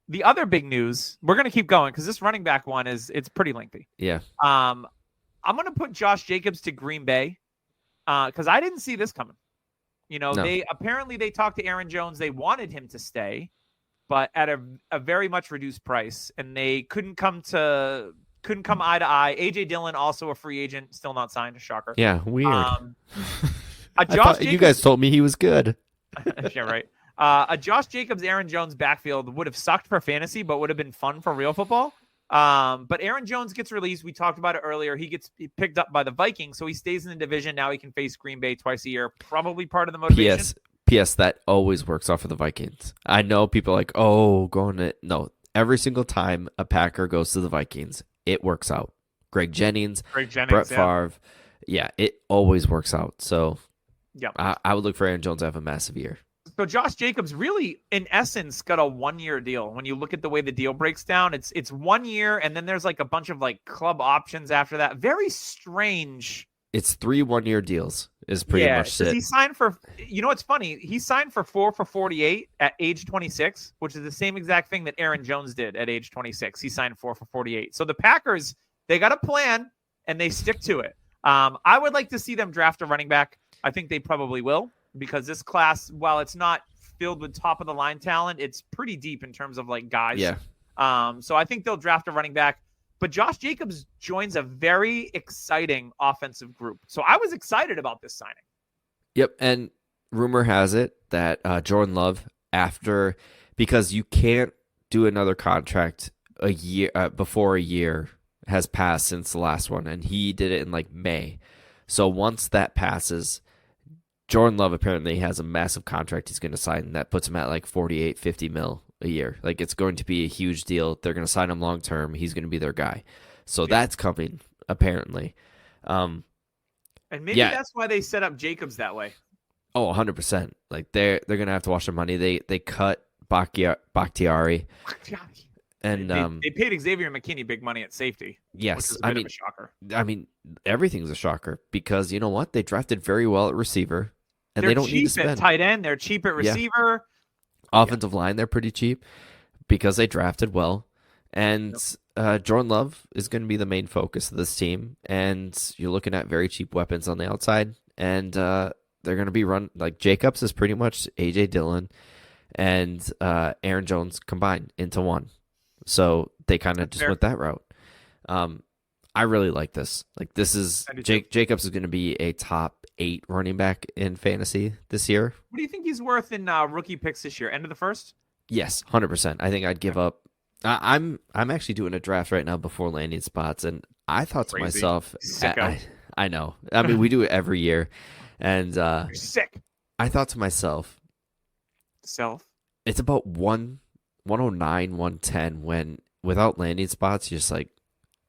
The other big news. We're gonna keep going because this running back one it's pretty lengthy. Yeah. I'm gonna put Josh Jacobs to Green Bay because I didn't see this coming. No. They talked to Aaron Jones. They wanted him to stay, but at a very much reduced price, and they couldn't come eye to eye. AJ Dillon, also a free agent, still not signed. A shocker. Yeah, weird. You guys told me he was good. Yeah, right. A Josh Jacobs, Aaron Jones backfield would have sucked for fantasy, but would have been fun for real football. But Aaron Jones gets released. We talked about it earlier. He gets picked up by the Vikings, so he stays in the division. Now he can face Green Bay twice a year. Probably part of the motivation. P.S. That always works out for the Vikings. I know people are like, no. Every single time a Packer goes to the Vikings, it works out. Greg Jennings, Brett Favre. Yeah, it always works out. So yeah, I would look for Aaron Jones to have a massive year. So Josh Jacobs really, in essence, got a 1-year deal. When you look at the way the deal breaks down, it's 1 year, and then there's like a bunch of like club options after that. Very strange. It's 3 1-year deals is pretty much it. He signed for, what's funny? He signed for 4 for $48 at age 26, which is the same exact thing that Aaron Jones did at age 26. He signed 4 for $48. So the Packers, they got a plan and they stick to it. I would like to see them draft a running back. I think they probably will, because this class, while it's not filled with top of the line talent, it's pretty deep in terms of like guys. Yeah. So I think they'll draft a running back. But Josh Jacobs joins a very exciting offensive group. So I was excited about this signing. Yep. And rumor has it that Jordan Love, because you can't do another contract a year before a year has passed since the last one. And he did it in like May. So once that passes, Jordan Love apparently has a massive contract he's going to sign that puts him at like 48, 50 mil a year. Like, it's going to be a huge deal. They're going to sign him long term. He's going to be their guy. So that's coming, apparently. And maybe that's why they set up Jacobs that way. Oh, 100%. Like, they're going to have to wash their money. They cut Bakhtiari. And they paid Xavier McKinney big money at safety. Yes, which is a bit of a shocker. I mean, everything's a shocker because you know what? They drafted very well at receiver, and they're they don't need to spend. Cheap at tight end. They're cheap at receiver. Offensive line, they're pretty cheap because they drafted well. And Jordan Love is going to be the main focus of this team. And you're looking at very cheap weapons on the outside. And they're going to be run like Jacobs is pretty much A.J. Dillon and Aaron Jones combined into one. So they kind of just went that route. I really like this. Like, this is Jacobs is going to be a top 8 running back in fantasy this year. What do you think he's worth in rookie picks this year? End of the first? Yes, 100%. I think I'd give up. I'm actually doing a draft right now before landing spots, and I thought to myself, I know. I mean, we do it every year, and you're sick. I thought to myself, it's about 109, 110 when without landing spots, you're just like,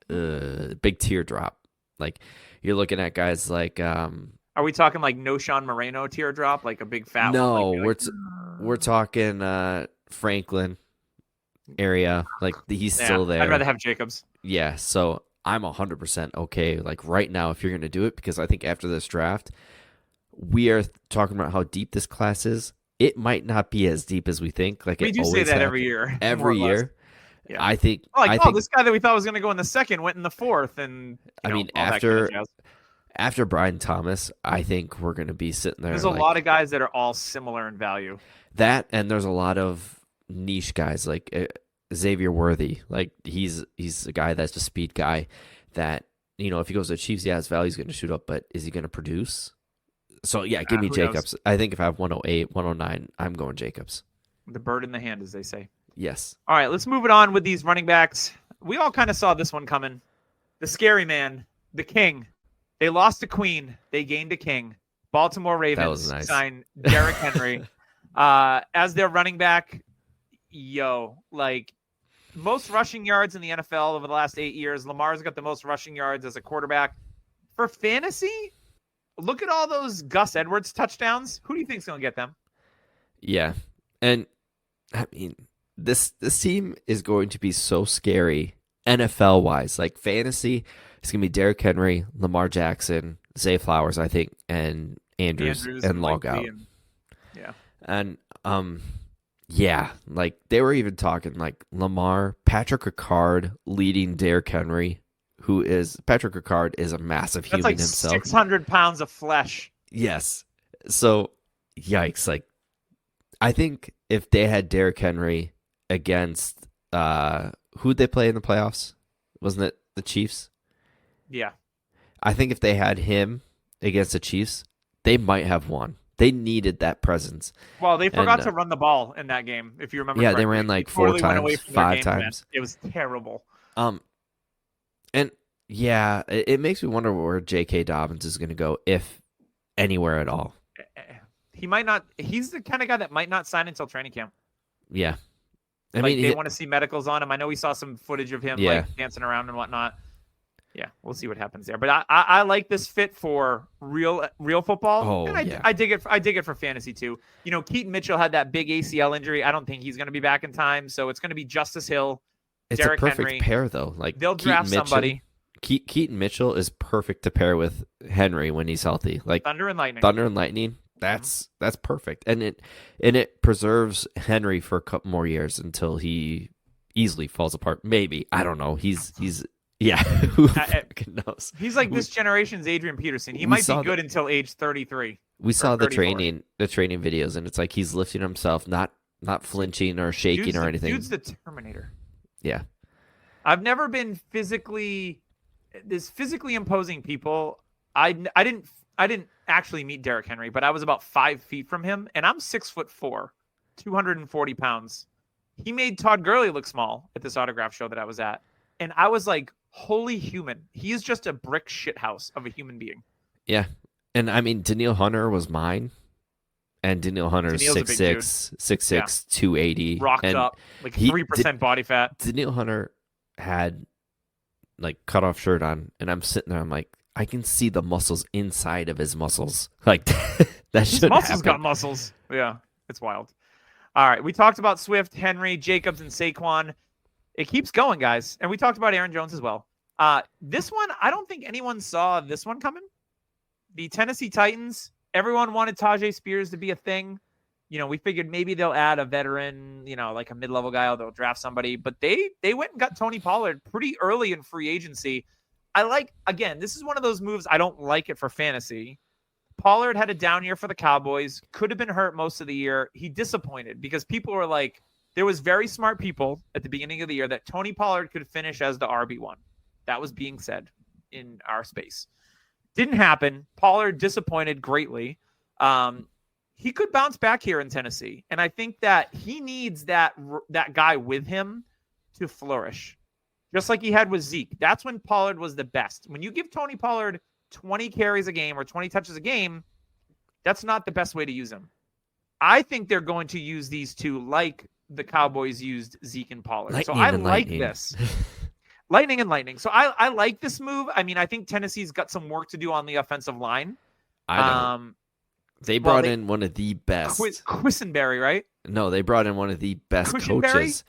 big teardrop. Like, you're looking at guys like are we talking like no Sean Moreno teardrop, like a big fat no one? we're talking Franklin area, like he's still there. I'd rather have Jacobs. Yeah, so I'm 100% okay like right now if you're going to do it, because I think after this draft we are talking about how deep this class is. it might not be as deep as we think. Like We do say that every year. Every year. Yeah. I think. This guy that we thought was going to go in the second went in the fourth, and after Brian Thomas, I think we're going to be sitting there. There's a lot of guys that are all similar in value. That, and there's a lot of niche guys like Xavier Worthy. Like he's a guy that's a speed guy that, if he goes to the Chiefs, his value's going to shoot up, but is he going to produce? So yeah, give me Jacobs. Knows? I think if I have 108, 109, I'm going Jacobs. The bird in the hand, as they say. Yes. All right, let's move it on with these running backs. We all kind of saw this one coming. The scary man, the king. They lost a queen. They gained a king. Baltimore Ravens signed Derrick Henry as their running back. Most rushing yards in the NFL over the last 8 years. Lamar's got the most rushing yards as a quarterback. For fantasy, look at all those Gus Edwards touchdowns. Who do you think's going to get them? Yeah. And I mean, this team is going to be so scary NFL wise. Like fantasy, it's going to be Derrick Henry, Lamar Jackson, Zay Flowers, I think, and Andrews and Logout. And like they were even talking like Lamar, Patrick Ricard leading Derrick Henry, Patrick Ricard is a massive human himself. 600 pounds of flesh. Yes. So, yikes. Like, I think if they had Derrick Henry against, who'd they play in the playoffs? Wasn't it the Chiefs? Yeah. I think if they had him against the Chiefs, they might have won. They needed that presence. Well, they forgot to run the ball in that game, if you remember. Yeah, correctly. They ran like four times, 5 times. It was terrible. And yeah, it makes me wonder where J.K. Dobbins is going to go, if anywhere at all. He might not. He's the kind of guy that might not sign until training camp. Yeah. I mean, they want to see medicals on him. I know we saw some footage of him dancing around and whatnot. Yeah, we'll see what happens there. But I like this fit for real football. Oh, and I dig it. I dig it for fantasy too. Keaton Mitchell had that big ACL injury. I don't think he's going to be back in time. So it's going to be Justice Hill. It's Derrick a perfect Henry. pair though. Like they'll draft somebody. Keaton Mitchell is perfect to pair with Henry when he's healthy. Like Thunder and Lightning. That's perfect, and it preserves Henry for a couple more years until he easily falls apart. Maybe, I don't know. He's who fucking knows? He's like this generation's Adrian Peterson. He might be good until age 33. We saw the training videos, and it's like he's lifting himself, not flinching or shaking or anything. Dude's the Terminator. Yeah, I've never been physically imposing people. I didn't actually meet Derrick Henry, but I was about 5 feet from him, and I'm 6'4", 240 pounds. He made Todd Gurley look small at this autograph show that I was at, and I was like, "Holy human! He is just a brick shithouse of a human being." Yeah, and I mean, Danielle Hunter was mine, and Danielle Hunter's 6'6", 280, rocked up like 3% body fat. Danielle Hunter had like cut off shirt on, and I'm sitting there, I'm like, I can see the muscles inside of his muscles. Like that should happen. His muscles got muscles. Yeah, it's wild. All right, we talked about Swift, Henry, Jacobs, and Saquon. It keeps going, guys. And we talked about Aaron Jones as well. This one, I don't think anyone saw this one coming. The Tennessee Titans, everyone wanted Tajay Spears to be a thing. We figured maybe they'll add a veteran, like a mid-level guy, or they'll draft somebody. But they went and got Tony Pollard pretty early in free agency. This is one of those moves I don't like it for fantasy. Pollard had a down year for the Cowboys, could have been hurt most of the year. He disappointed because people were like, there was very smart people at the beginning of the year that Tony Pollard could finish as the RB1. That was being said in our space. Didn't happen. Pollard disappointed greatly. He could bounce back here in Tennessee. And I think that he needs that guy with him to flourish. Just like he had with Zeke. That's when Pollard was the best. When you give Tony Pollard 20 carries a game or 20 touches a game, that's not the best way to use him. I think they're going to use these two like the Cowboys used Zeke and Pollard. Lightning this. Lightning and lightning. So I like this move. I mean, I think Tennessee's got some work to do on the offensive line. They brought in one of the best. Quisenberry, right? No, they brought in one of the best coaches.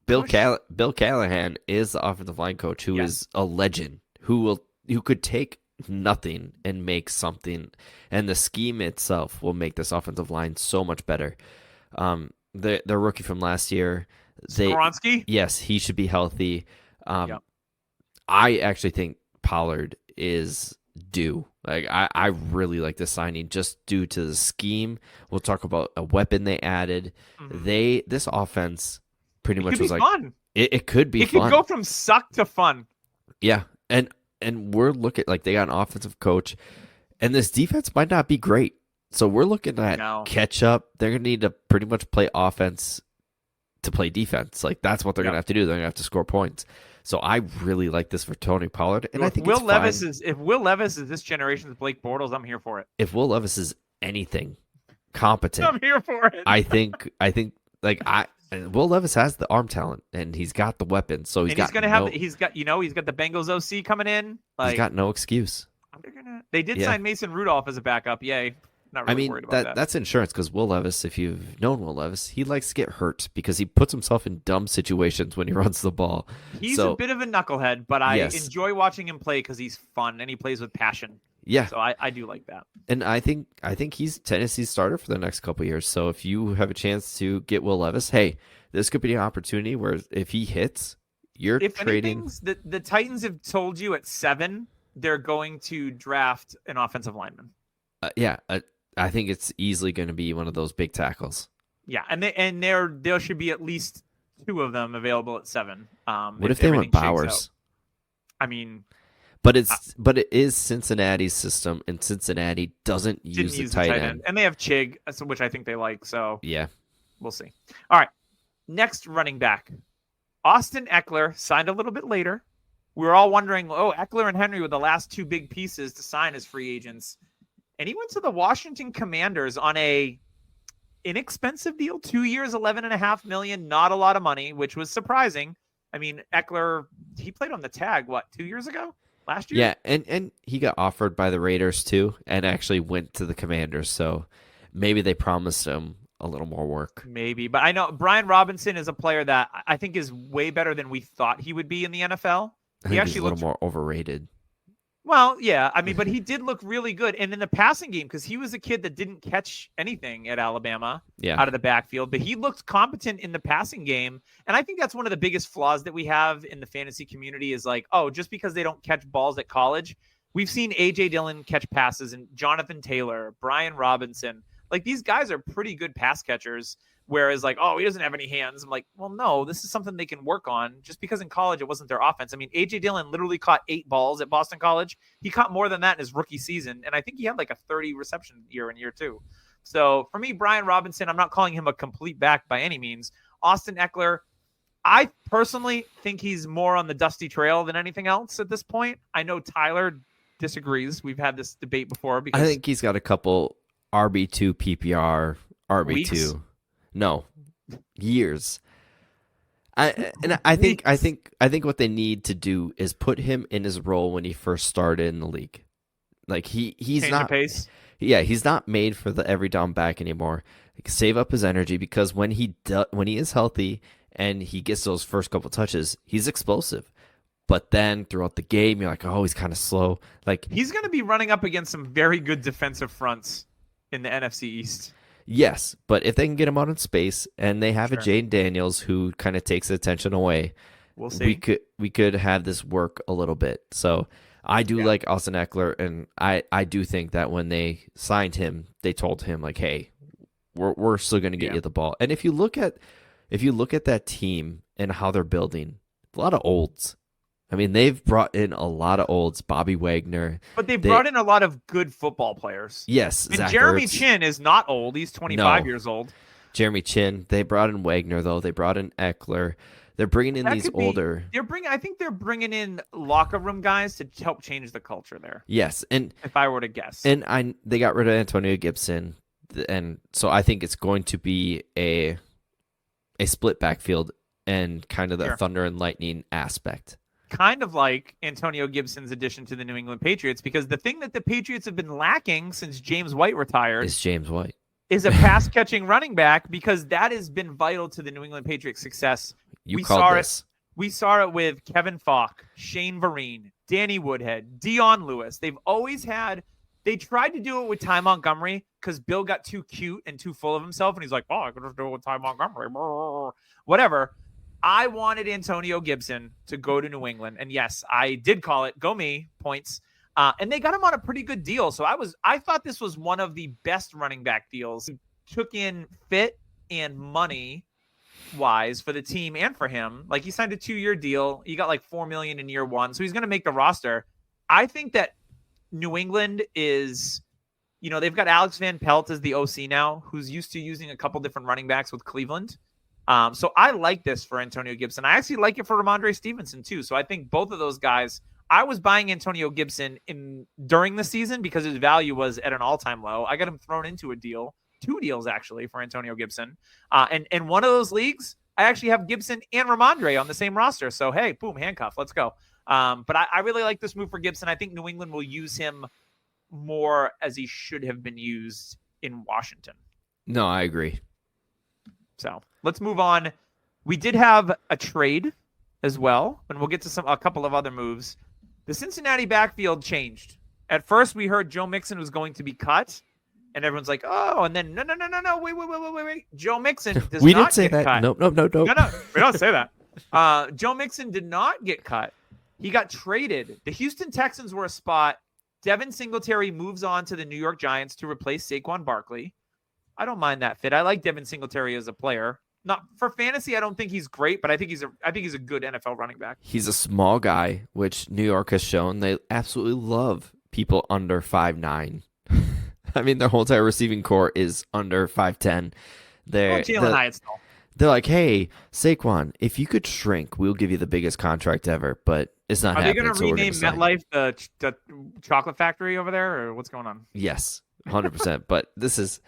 Bill Callahan is the offensive line coach who is a legend, who could take nothing and make something. And the scheme itself will make this offensive line so much better. The rookie from last year, Skoronski? yes, he should be healthy. Yep. I actually think Pollard is due. Like I really like the signing just due to the scheme. We'll talk about a weapon they added. This offense pretty much was like fun. It could be It fun. could go from suck to fun. Yeah, and we're looking like they got an offensive coach, and this defense might not be great. So we're looking at catch up. They're gonna need to pretty much play offense to play defense. Like that's what they're gonna have to do. They're gonna have to score points. So I really like this for Tony Pollard, and I think if Will Levis is this generation's Blake Bortles, I'm here for it. If Will Levis is anything competent, I'm here for it. I think and Will Levis has the arm talent and he's got the weapons. So he's got the Bengals OC coming in. He's got no excuse. They did sign Mason Rudolph as a backup. Yay. Not really worried about that. That's insurance because Will Levis, if you've known Will Levis, he likes to get hurt because he puts himself in dumb situations when he runs the ball. He's a bit of a knucklehead, but I enjoy watching him play because he's fun and he plays with passion. Yeah. So I do like that. And I think he's Tennessee's starter for the next couple of years. So if you have a chance to get Will Levis, hey, this could be an opportunity where if he hits, you're trading. The Titans have told you at 7 they're going to draft an offensive lineman. I think it's easily going to be one of those big tackles. Yeah, and there should be at least 2 of them available at 7. What if they went Bowers? I mean, but it is Cincinnati's system, and Cincinnati doesn't use the tight end, and they have Chig, which I think they like. So yeah, we'll see. All right, next running back, Austin Eckler signed a little bit later. We were all wondering, Eckler and Henry were the last 2 big pieces to sign as free agents. And he went to the Washington Commanders on a inexpensive deal, 2 years, $11.5 million, not a lot of money, which was surprising. I mean, Eckler, he played on the tag, 2 years ago? Last year? Yeah, and he got offered by the Raiders too, and actually went to the Commanders. So maybe they promised him a little more work. Maybe, but I know Brian Robinson is a player that I think is way better than we thought he would be in the NFL. He actually a little more overrated. Well, yeah, I mean, but he did look really good. And in the passing game, because he was a kid that didn't catch anything at Alabama out of the backfield, but he looked competent in the passing game. And I think that's one of the biggest flaws that we have in the fantasy community is like, just because they don't catch balls at college. We've seen A.J. Dillon catch passes and Jonathan Taylor, Brian Robinson. Like, these guys are pretty good pass catchers. Whereas like, he doesn't have any hands. I'm like, well, no, this is something they can work on just because in college it wasn't their offense. I mean, A.J. Dillon literally caught 8 balls at Boston College. He caught more than that in his rookie season. And I think he had like a 30 reception year in year 2. So for me, Brian Robinson, I'm not calling him a complete back by any means. Austin Eckler, I personally think he's more on the dusty trail than anything else at this point. I know Tyler disagrees. We've had this debate before. Because I think he's got a couple RB2 PPR, RB2. Weeks? No, years. I think what they need to do is put him in his role when he first started in the league. Like he's Change not the pace. Yeah, he's not made for the every down back anymore. Save up his energy because when he is healthy and he gets those first couple touches, he's explosive. But then throughout the game, you're like, he's kind of slow. Like he's going to be running up against some very good defensive fronts in the NFC East. Yes, but if they can get him out in space and they have a Jane Daniels who kind of takes the attention away, we'll see. We could have this work a little bit. So I do like Austin Eckler, and I do think that when they signed him, they told him like, hey, we're still going to get you the ball. And if you look at that team and how they're building, a lot of olds. I mean, they've brought in a lot of olds, Bobby Wagner. But they brought in a lot of good football players. Yes. And Jeremy Chin is not old. He's 25 years old. Jeremy Chin. They brought in Wagner, though. They brought in Eckler. They're bringing in these older. I think they're bringing in locker room guys to help change the culture there. Yes. And if I were to guess. And they got rid of Antonio Gibson. And so I think it's going to be a split backfield and kind of the thunder and lightning aspect. Kind of like Antonio Gibson's addition to the New England Patriots, because the thing that the Patriots have been lacking since James White retired is a pass-catching running back, because that has been vital to the New England Patriots' success. We saw this. We saw it with Kevin Falk, Shane Vereen, Danny Woodhead, Dion Lewis. They've always had. They tried to do it with Ty Montgomery because Bill got too cute and too full of himself, and he's like, "Oh, I could just do it with Ty Montgomery." Whatever. I wanted Antonio Gibson to go to New England, and yes, I did call it. Go me points. And they got him on a pretty good deal. So I thought this was one of the best running back deals. Took in fit and money wise for the team and for him. Like, he signed a 2-year deal. He got like $4 million in year one. So he's going to make the roster. I think that New England is, they've got Alex Van Pelt as the OC now, who's used to using a couple different running backs with Cleveland. So I like this for Antonio Gibson. I actually like it for Ramondre Stevenson too. So I think both of those guys, I was buying Antonio Gibson during the season because his value was at an all-time low. I got him thrown into a deal, 2 deals actually, for Antonio Gibson. And one of those leagues, I actually have Gibson and Ramondre on the same roster. So, hey, boom, handcuff, let's go. But I really like this move for Gibson. I think New England will use him more as he should have been used in Washington. No, I agree. So let's move on. We did have a trade as well, and we'll get to a couple of other moves. The Cincinnati backfield changed. At first, we heard Joe Mixon was going to be cut, and everyone's like, "Oh!" And then no, wait. Joe Mixon does we not didn't say get that. cut. No, We don't say that. Joe Mixon did not get cut. He got traded. The Houston Texans were a spot. Devin Singletary moves on to the New York Giants to replace Saquon Barkley. I don't mind that fit. I like Devin Singletary as a player. Not for fantasy, I don't think he's great, but I think he's a good NFL running back. He's a small guy, which New York has shown they absolutely love people under 5'9". I mean, their whole entire receiving core is under 5'10". Jalen Hyatt still. They're like, "Hey, Saquon, if you could shrink, we'll give you the biggest contract ever." But it's not happening. Are they going to rename MetLife the chocolate factory over there, or what's going on? Yes, 100%. But this is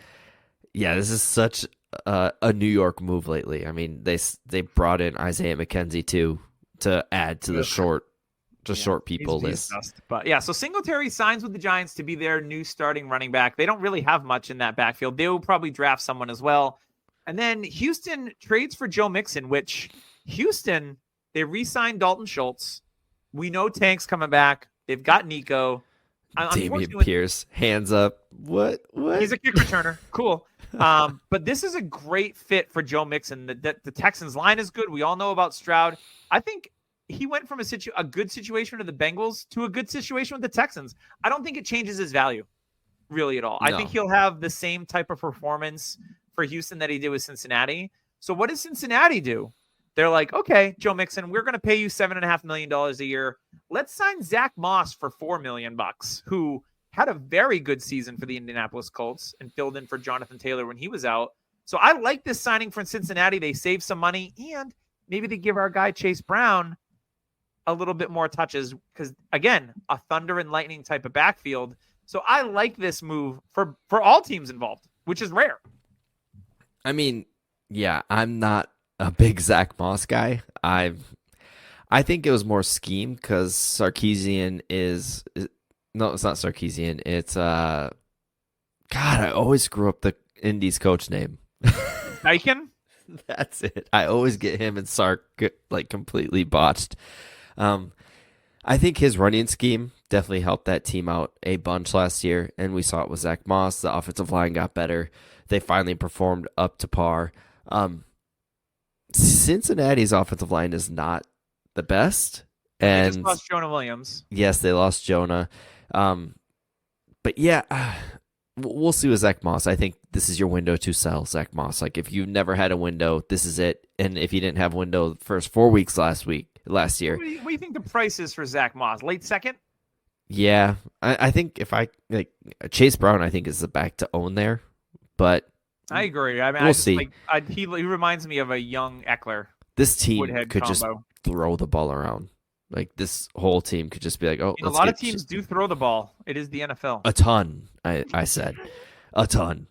such a New York move lately. I mean, they brought in Isaiah McKenzie too to add to the short people list. But yeah, so Singletary signs with the Giants to be their new starting running back. They don't really have much in that backfield. They will probably draft someone as well. And then Houston trades for Joe Mixon, which Houston, they re-signed Dalton Schultz. We know Tank's coming back. They've got Nico. Damian Pierce, hands up. What? He's a kick returner. Cool. But this is a great fit for Joe Mixon. The Texans line is good. We all know about Stroud. I think he went from a good situation with the Bengals to a good situation with the Texans. I don't think it changes his value really at all. No. I think he'll have the same type of performance for Houston that he did with Cincinnati. So what does Cincinnati do? They're like, "Okay, Joe Mixon, we're going to pay you $7.5 million a year. Let's sign Zach Moss for $4 million, who had a very good season for the Indianapolis Colts and filled in for Jonathan Taylor when he was out. So I like this signing from Cincinnati. They save some money, and maybe they give our guy Chase Brown a little bit more touches because, again, a thunder and lightning type of backfield. So I like this move for all teams involved, which is rare. I mean, yeah, I'm not a big Zach Moss guy. I think it was more scheme because Sarkisian is no, it's not Sarkisian. It's God, I always screw up the Indies coach name. Aiken? That's it. I always get him and Sark like completely botched. I think his running scheme definitely helped that team out a bunch last year, and we saw it with Zach Moss. The offensive line got better. They finally performed up to par. Cincinnati's offensive line is not the best. And they just lost Jonah Williams. Yes, they lost Jonah. But yeah, we'll see with Zach Moss. I think this is your window to sell Zach Moss. Like, if you've never had a window, this is it. And if you didn't have a window the first 4 weeks last year. What do you think the price is for Zach Moss? Late second? Yeah. I think if Chase Brown, I think is the back to own there. But I agree. I mean, we'll see. He reminds me of a young Eckler. This team Woodhead could combo. just throw the ball around. Like, this whole team could just be like, "Oh, a lot of teams do throw the ball. It is the NFL. A ton." I said, a ton.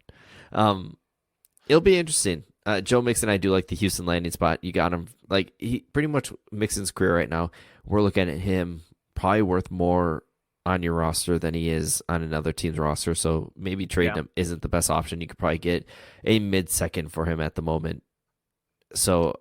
It'll be interesting. Joe Mixon, I do like the Houston landing spot. You got him. Like, he pretty much Mixon's career right now. We're looking at him probably worth more on your roster than he is on another team's roster. So maybe trading him isn't the best option. You could probably get a mid-second for him at the moment. So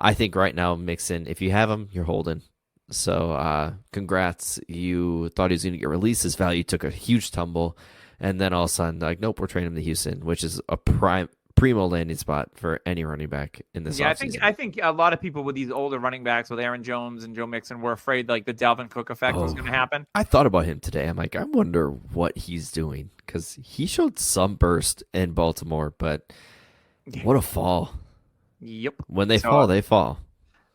I think right now, Mixon, if you have him, you're holding. So congrats. You thought he was going to get released. His value took a huge tumble. And then all of a sudden, like, nope, we're trading him to Houston, which is a primo landing spot for any running back in this offseason. I think a lot of people with these older running backs with Aaron Jones and Joe Mixon were afraid like the Dalvin Cook effect was going to happen. I thought about him today. I'm like, I wonder what he's doing because he showed some burst in Baltimore, but what a fall. Yep. When they fall, they fall.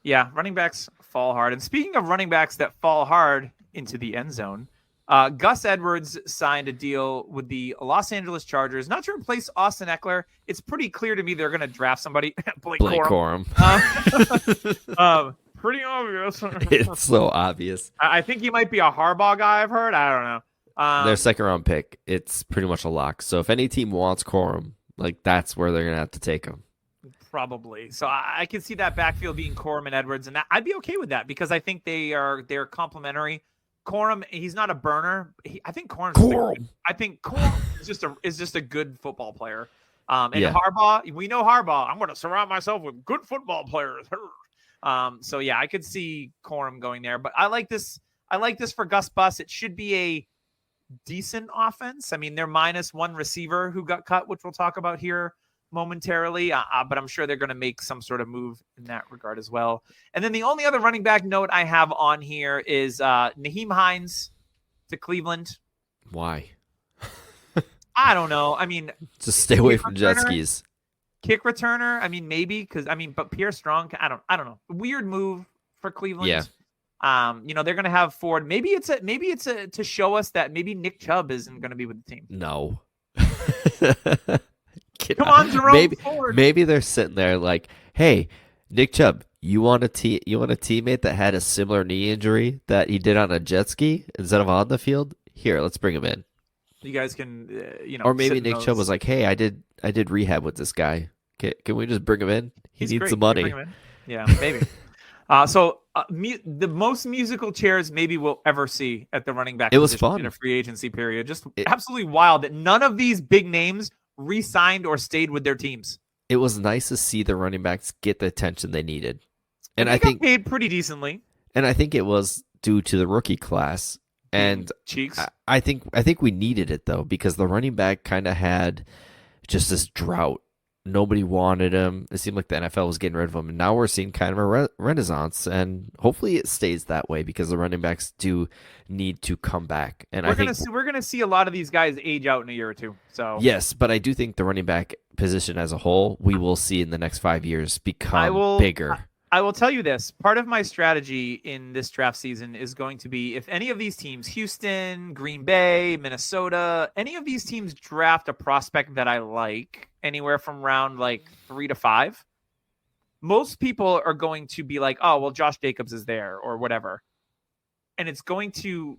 Yeah, running backs fall hard. And speaking of running backs that fall hard into the end zone, Gus Edwards signed a deal with the Los Angeles Chargers, not to replace Austin Eckler. It's pretty clear to me they're going to draft somebody. Blake Corum. Pretty obvious. It's so obvious. I think he might be a Harbaugh guy, I've heard. I don't know. Their second-round pick, it's pretty much a lock. So if any team wants Corum, like that's where they're going to have to take him. Probably. So I can see that backfield being Corum and Edwards, and I'd be okay with that because I think they're complementary. Corum, he's not a burner. I think Corum is just a good football player. Harbaugh, we know Harbaugh. I'm going to surround myself with good football players. So yeah, I could see Corum going there, but I like this. I like this for Gus Bus. It should be a decent offense. I mean, they're minus one receiver who got cut, which we'll talk about here momentarily, but I'm sure they're going to make some sort of move in that regard as well. And then the only other running back note I have on here is Nyheim Hines to Cleveland. Why? I don't know. I mean, just stay away from jet skis. Kick returner. I mean, maybe but Pierre Strong. I don't know. Weird move for Cleveland. Yeah. They're going to have Ford. Maybe it's to show us that maybe Nick Chubb isn't going to be with the team. No. Come on, Jerome Ford. Maybe they're sitting there like, hey, Nick Chubb, you want a teammate that had a similar knee injury that he did on a jet ski instead of on the field? Here, let's bring him in. You guys can, Or maybe Nick Chubb was like, hey, I did rehab with this guy. Can we just bring him in? He needs some money. Yeah, maybe. The most musical chairs maybe we'll ever see at the running back. It was fun in a free agency period. Just absolutely wild that none of these big names re-signed or stayed with their teams. It was nice to see the running backs get the attention they needed, and I think got paid pretty decently. And I think it was due to the rookie class. And Cheeks. I think we needed it though because the running back kind of had just this drought. Nobody wanted him. It seemed like the NFL was getting rid of him, and now we're seeing kind of a renaissance. And hopefully, it stays that way because the running backs do need to come back. And we're gonna see a lot of these guys age out in a year or two. So yes, but I do think the running back position as a whole, we will see in the next 5 years become bigger. I will tell you this. Part of my strategy in this draft season is going to be if any of these teams, Houston, Green Bay, Minnesota, any of these teams draft a prospect that I like anywhere from round like 3 to 5, most people are going to be like, oh, well, Josh Jacobs is there or whatever. And it's going to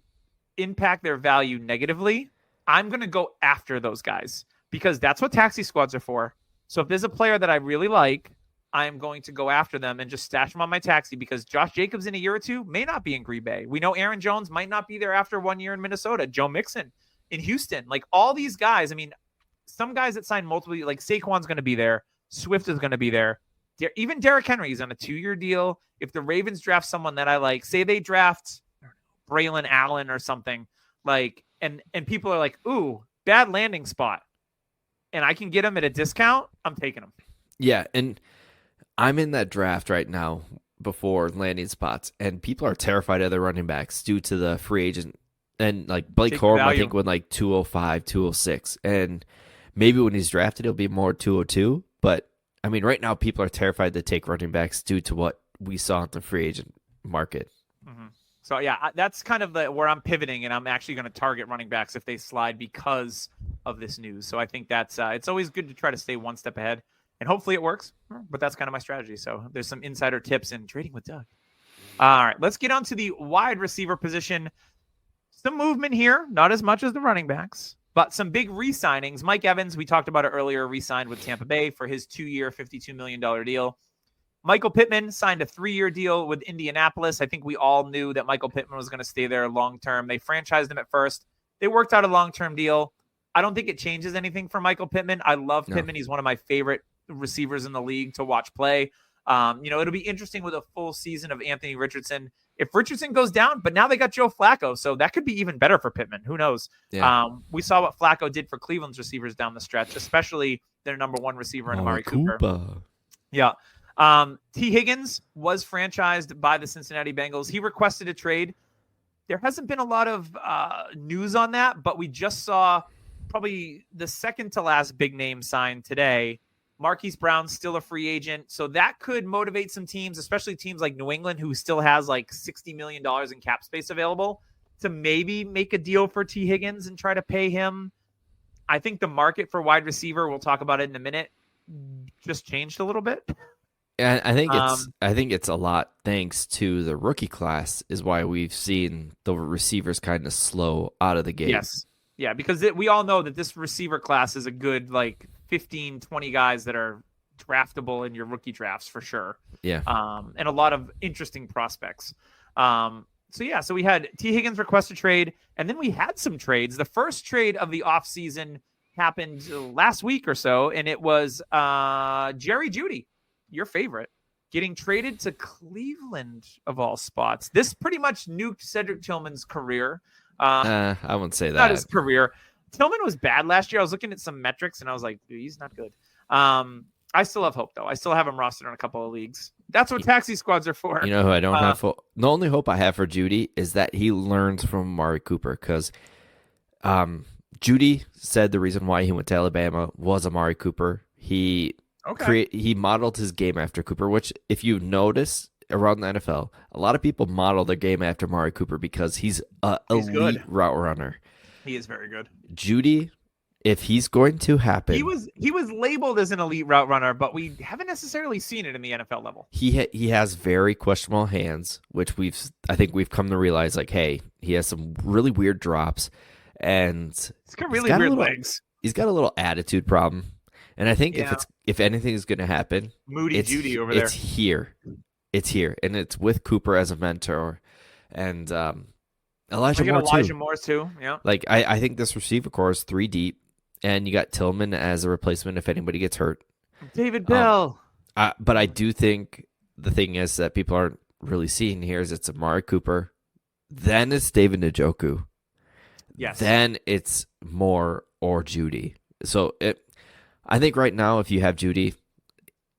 impact their value negatively. I'm going to go after those guys because that's what taxi squads are for. So if there's a player that I really like, I'm going to go after them and just stash them on my taxi because Josh Jacobs in a year or two may not be in Green Bay. We know Aaron Jones might not be there after 1 year in Minnesota. Joe Mixon in Houston. Like all these guys, I mean, some guys that signed multiple, like Saquon's going to be there. Swift is going to be there. Even Derrick Henry is on a 2-year deal. If the Ravens draft someone that I like, say they draft Braylon Allen or something, like, and people are like, ooh, bad landing spot. And I can get him at a discount, I'm taking him. Yeah, and I'm in that draft right now before landing spots, and people are terrified of their running backs due to the free agent. And like Blake Corum, I think went like 205, 206. And maybe when he's drafted, it'll be more 202. But I mean, right now, people are terrified to take running backs due to what we saw in the free agent market. Mm-hmm. So yeah, that's kind of where I'm pivoting, and I'm actually going to target running backs if they slide because of this news. So I think that's it's always good to try to stay one step ahead. And hopefully it works, but that's kind of my strategy. So there's some insider tips in trading with Doug. All right, let's get on to the wide receiver position. Some movement here, not as much as the running backs, but some big re-signings. Mike Evans, we talked about it earlier, re-signed with Tampa Bay for his 2-year, $52 million deal. Michael Pittman signed a 3-year deal with Indianapolis. I think we all knew that Michael Pittman was going to stay there long-term. They franchised him at first. They worked out a long-term deal. I don't think it changes anything for Michael Pittman. I love Pittman. He's one of my favorite receivers in the league to watch play. It'll be interesting with a full season of Anthony Richardson. If Richardson goes down, but now they got Joe Flacco, so that could be even better for Pittman. Who knows? Yeah. We saw what Flacco did for Cleveland's receivers down the stretch, especially their number one receiver in Amari Cooper. Yeah. T. Higgins was franchised by the Cincinnati Bengals. He requested a trade. There hasn't been a lot of news on that, but we just saw probably the second to last big name signed today. Marquise Brown's still a free agent, so that could motivate some teams, especially teams like New England, who still has like $60 million in cap space available, to maybe make a deal for T. Higgins and try to pay him. I think the market for wide receiver, we'll talk about it in a minute, just changed a little bit. And I think it's a lot thanks to the rookie class is why we've seen the receivers kind of slow out of the game. Yes. Yeah, because we all know that this receiver class is a good 15, 20 guys that are draftable in your rookie drafts for sure. Yeah. And a lot of interesting prospects. So we had T. Higgins request a trade, and then we had some trades. The first trade of the offseason happened last week or so, and it was Jerry Jeudy, your favorite, getting traded to Cleveland of all spots. This pretty much nuked Cedric Tillman's career. I wouldn't say that. Not his career. Tillman was bad last year. I was looking at some metrics, and I was like, dude, he's not good. I still have hope, though. I still have him rostered in a couple of leagues. That's what taxi squads are for. You know who I don't have? The only hope I have for Jeudy is that he learns from Amari Cooper, because Jeudy said the reason why he went to Alabama was Amari Cooper. He modeled his game after Cooper, which, if you notice around the NFL, a lot of people model their game after Amari Cooper because he's an elite good route runner. He is very good. Jeudy, if he's going to happen, he was labeled as an elite route runner, but we haven't necessarily seen it in the NFL level. He has very questionable hands, which I think we've come to realize. Hey, he has some really weird drops, and he's got really weird legs. He's got a little attitude problem, and I think if anything is going to happen, Moody Jeudy over there. It's here, and it's with Cooper as a mentor, and Elijah Moore too. Yeah. I think this receiver core is 3 deep, and you got Tillman as a replacement if anybody gets hurt. David Bell. But I do think the thing is that people aren't really seeing here is it's Amari Cooper, then it's David Njoku. Yes. Then it's Moore or Jeudy. So I think right now, if you have Jeudy,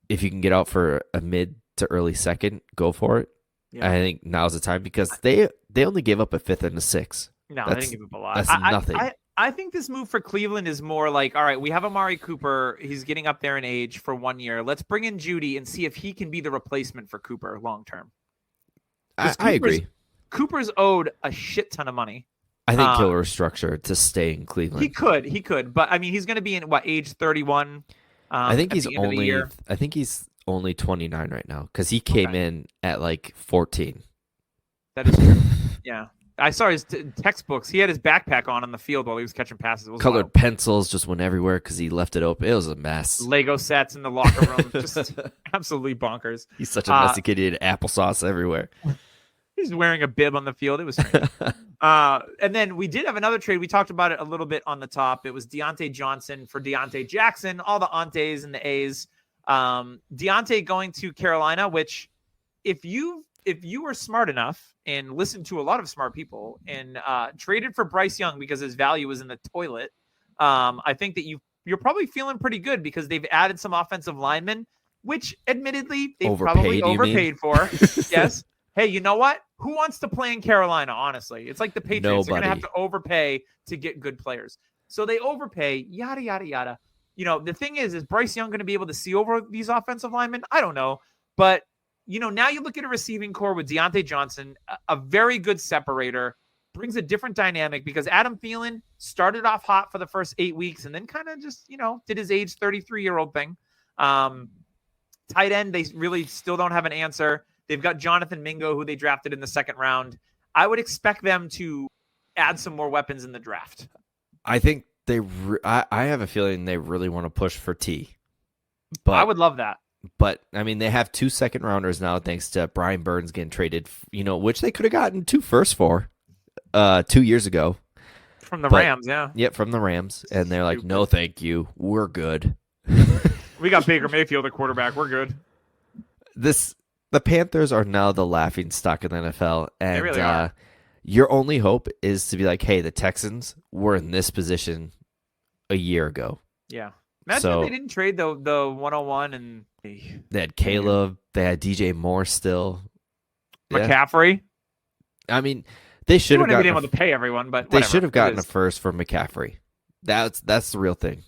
if you can get out for a mid to early second, go for it. Yeah. I think now's the time, because they only gave up a 5th and a 6th. No, they didn't give up a lot. That's nothing. I think this move for Cleveland is more like, all right, we have Amari Cooper. He's getting up there in age for 1 year. Let's bring in Jeudy and see if he can be the replacement for Cooper long term. I agree. Cooper's owed a shit ton of money. I think he'll restructure to stay in Cleveland. He could, but I mean, he's going to be in age 31. I think he's only 29 right now, because he came in at 14. That is true. Yeah. I saw his textbooks. He had his backpack on the field while he was catching passes. Colored pencils just went everywhere because he left it open. It was a mess. Lego sets in the locker room. Just absolutely bonkers. He's such a messy kid. He had applesauce everywhere. He's wearing a bib on the field. It was strange. And then we did have another trade. We talked about it a little bit on the top. It was Deontay Johnson for Deontay Jackson. All the Antes and the A's. Deontay going to Carolina, which if you were smart enough and listened to a lot of smart people and traded for Bryce Young because his value was in the toilet, I think that you're probably feeling pretty good, because they've added some offensive linemen, which admittedly they probably overpaid for. Yes. Hey, you know what? Who wants to play in Carolina, honestly? It's like the Patriots. They're going to have to overpay to get good players. So they overpay, yada, yada, yada. The thing is Bryce Young going to be able to see over these offensive linemen? I don't know. But, now you look at a receiving core with Deontay Johnson, a very good separator, brings a different dynamic, because Adam Thielen started off hot for the first 8 weeks and then kind of just, did his age 33-year-old thing. Tight end, they really still don't have an answer. They've got Jonathan Mingo, who they drafted in the second round. I would expect them to add some more weapons in the draft. I think I have a feeling they really want to push for T. But I would love that. But, I mean, they have 2 second-rounders now thanks to Brian Burns getting traded, which they could have gotten 2 firsts for 2 years ago. From the Rams, yeah. Yep, from the Rams. And they're like, no, thank you. We're good. We got Baker Mayfield at quarterback. We're good. the Panthers are now the laughing stock in the NFL, and They really are. Your only hope is to be like, hey, the Texans were in this position a year ago. Yeah. Imagine So- if they didn't trade the 101 and They had Caleb, they had DJ Moore still. Yeah. McCaffrey. I mean, they should They have wouldn't have been gotten able to pay everyone, but they whatever. should have It gotten a is. first for McCaffrey. That's the real thing.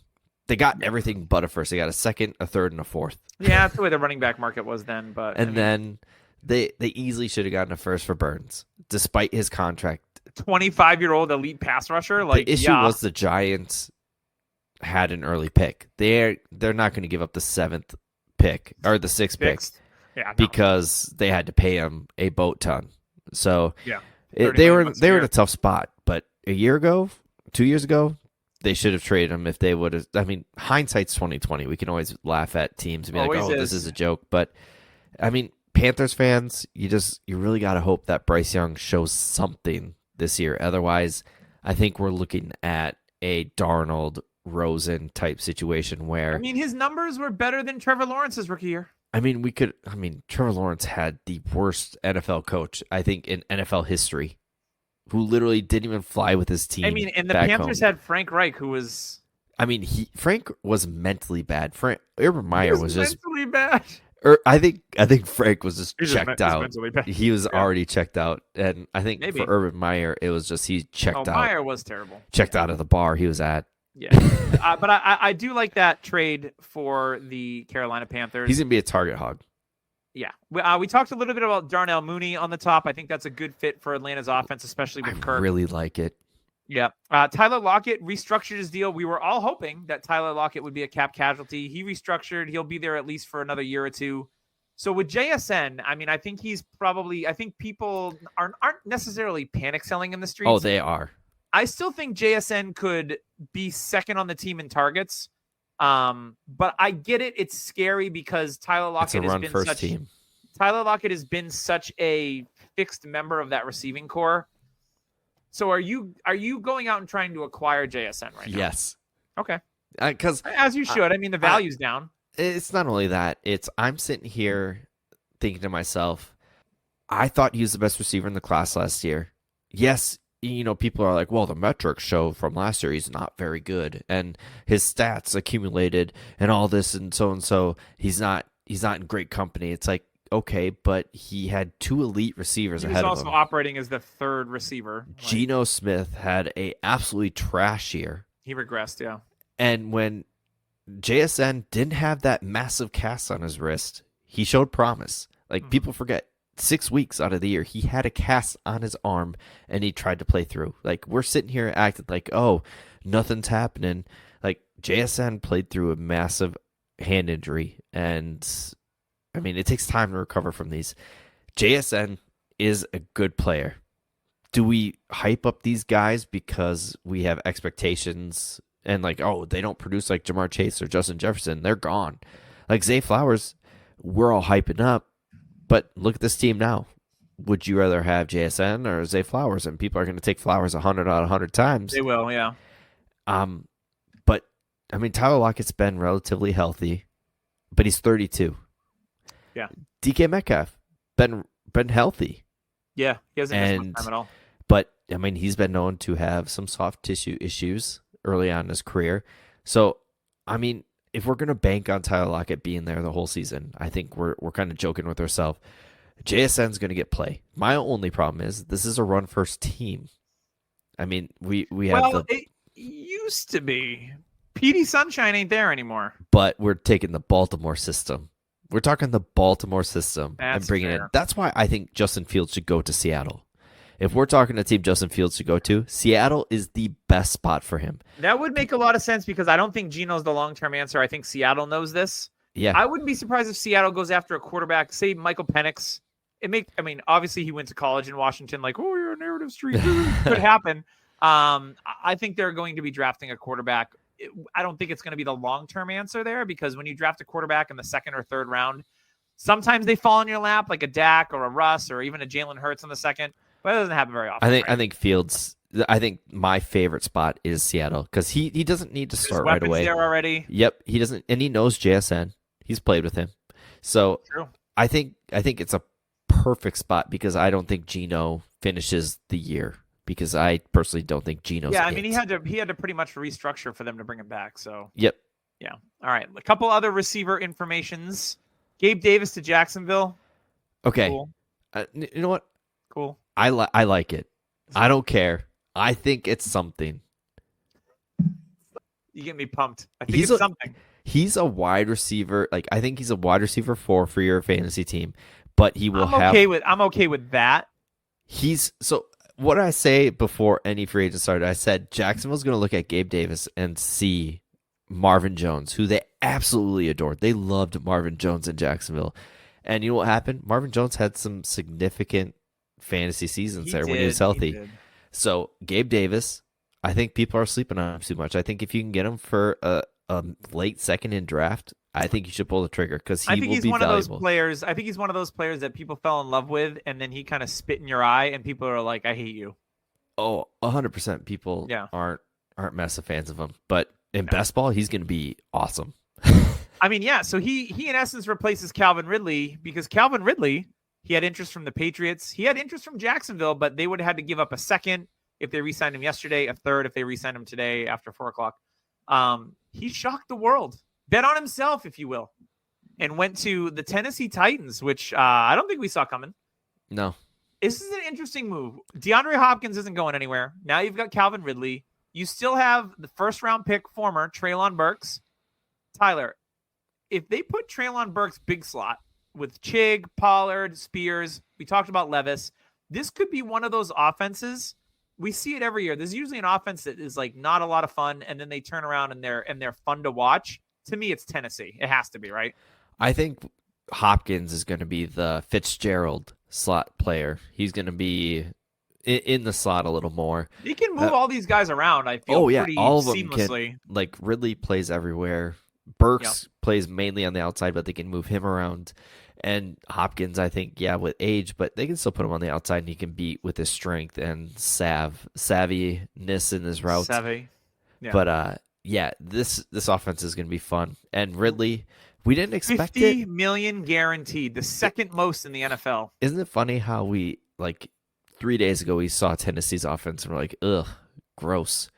They got everything but a first. They got a second, a third, and a fourth. Yeah, that's the way the running back market was then. But And then they easily should have gotten a first for Burns, despite his contract. 25-year-old elite pass rusher. Like The issue yeah. was the Giants had an early pick. They're not going to give up the 7th pick or the 6th pick Fixed. Yeah, no. because they had to pay him a boat ton. So Yeah. they 30 were million bucks a they were in year. a tough spot. But a year ago, 2 years ago, they should have traded him if they would have. I mean, hindsight's 2020. We can always laugh at teams and be Always like, "Oh, this is. is a joke." But I mean, Panthers fans, you really got to hope that Bryce Young shows something this year. Otherwise, I think we're looking at a Darnold Rosen type situation where I mean, his numbers were better than Trevor Lawrence's rookie year. Trevor Lawrence had the worst NFL coach, I think, in NFL history, who literally didn't even fly with his team. I mean, and the back Panthers home. had Frank Reich, who was Frank was mentally bad. Urban Meyer was just. mentally bad. I think Frank was just He's checked out. mentally bad. He was Yeah. already checked out, and I think Maybe. for Urban Meyer, it was just he checked out. Meyer was terrible. Checked out of the bar he was at. Yeah, but I do like that trade for the Carolina Panthers. He's gonna be a target hog. Yeah, we talked a little bit about Darnell Mooney on the top. I think that's a good fit for Atlanta's offense, especially I with Kirk. really like it. Yeah. Tyler Lockett restructured his deal. We were all hoping that Tyler Lockett would be a cap casualty. He restructured. He'll be there at least for another year or two. So with JSN, I mean, I think people aren't necessarily panic selling in the streets. Oh, they are. I still think JSN could be second on the team in targets. But I get it. It's scary because Tyler It's a Lockett has run been first such team. Tyler Lockett has been such a fixed member of that receiving core. So are you going out and trying to acquire JSN right now? Yes, Okay. because As you should. I mean, the value's down. it's not only that. I'm sitting here thinking to myself, I thought he was the best receiver in the class last year. Yes, people are like, well, the metrics show from last year he's not very good, and his stats accumulated, and all this, and so. He's not in great company. It's like, okay, but he had 2 elite receivers He was ahead of also him. operating as the third receiver. Like, Geno Smith had a absolutely trash year, he regressed, yeah. and when JSN didn't have that massive cast on his wrist, he showed promise. Like people forget, 6 weeks out of the year, he had a cast on his arm and he tried to play through. Like we're sitting here acting like, oh, nothing's happening. Like JSN played through a massive hand injury, and I mean, it takes time to recover from these. JSN is a good player. Do we hype up these guys because we have expectations and like, oh, they don't produce like Jamar Chase or Justin Jefferson? They're gone. Like Zay Flowers, we're all hyping up, but look at this team now. Would you rather have JSN or Zay Flowers? And people are going to take Flowers 100 out of 100 times. They will, yeah. But I mean, Tyler Lockett's been relatively healthy, but he's 32. Yeah. DK Metcalf been healthy. Yeah, he hasn't missed And- much time at all. But, I mean, he's been known to have some soft tissue issues early on in his career. So, I mean, if we're going to bank on Tyler Lockett being there the whole season, I think we're kind of joking with ourselves. JSN's going to get play. My only problem is this is a run-first team. I mean, we have it used to be. PD Sunshine ain't there anymore. but we're taking the Baltimore system. We're talking the Baltimore system and That's bringing it. fair. That's why I think Justin Fields should go to Seattle. If we're talking a team Justin Fields should go to, Seattle is the best spot for him. That would make a lot of sense because I don't think Geno's the long-term answer. I think Seattle knows this. Yeah. I wouldn't be surprised if Seattle goes after a quarterback, say Michael Penix. Obviously he went to college in Washington, like, oh, you're a narrative street. Could happen. I think they're going to be drafting a quarterback. I don't think it's going to be the long-term answer there because when you draft a quarterback in the second or third round, sometimes they fall in your lap, like a Dak or a Russ or even a Jalen Hurts in the second. But it doesn't happen very often. I think Fields. I think my favorite spot is Seattle because he doesn't need to start right away. There already. Yep, he doesn't, and he knows JSN. He's played with him, so True. I think it's a perfect spot because I don't think Geno finishes the year because I personally don't think Geno's Yeah, I mean, it. he had to pretty much restructure for them to bring him back. So Yep. yeah. All right. A couple other receiver informations. Gabe Davis to Jacksonville. Okay. Cool. You know what? Cool. I like it. I don't care. I think it's something. You get me pumped. I think it's something. He's a wide receiver. Like I think he's a wide receiver 4 for your fantasy team, but he will I'm okay with that. So what did I say before any free agent started? I said Jacksonville's going to look at Gabe Davis and see Marvin Jones, who they absolutely adored. They loved Marvin Jones in Jacksonville. And you know what happened? Marvin Jones had some significant fantasy seasons when he was healthy. So Gabe Davis, I think people are sleeping on him too much. I think if you can get him for a late second in draft, I think you should pull the trigger because he will be valuable. I think he's one of those players that people fell in love with, and then he kind of spit in your eye, and people are like, "I hate you." Oh, 100%. People aren't massive fans of him, but in best ball, he's going to be awesome. I mean, yeah. So he in essence replaces Calvin Ridley because Calvin Ridley, he had interest from the Patriots, he had interest from Jacksonville, but they would have had to give up a second if they re-signed him yesterday, a third if they re-signed him today after 4:00. He shocked the world. Bet on himself, if you will, and went to the Tennessee Titans, which I don't think we saw coming. No. This is an interesting move. DeAndre Hopkins isn't going anywhere. Now you've got Calvin Ridley. You still have the first-round pick former Treylon Burks. Tyler, if they put Treylon Burks big slot with Chig, Pollard, Spears, we talked about Levis, this could be one of those offenses. We see it every year. There's usually an offense that is like not a lot of fun, and then they turn around and they're fun to watch. To me, it's Tennessee. It has to be, right? I think Hopkins is going to be the Fitzgerald slot player. He's going to be in the slot a little more. He can move all these guys around, I feel, pretty all of them seamlessly. Can, like Ridley plays everywhere. Burks plays mainly on the outside, but they can move him around. And Hopkins, I think, with age, but they can still put him on the outside, and he can beat with his strength and savviness in his routes. Savvy. Yeah. But this offense is going to be fun. And Ridley, we didn't expect it. $50 million guaranteed, the second most in the NFL. Isn't it funny how we 3 days ago we saw Tennessee's offense and we're like, ugh, gross.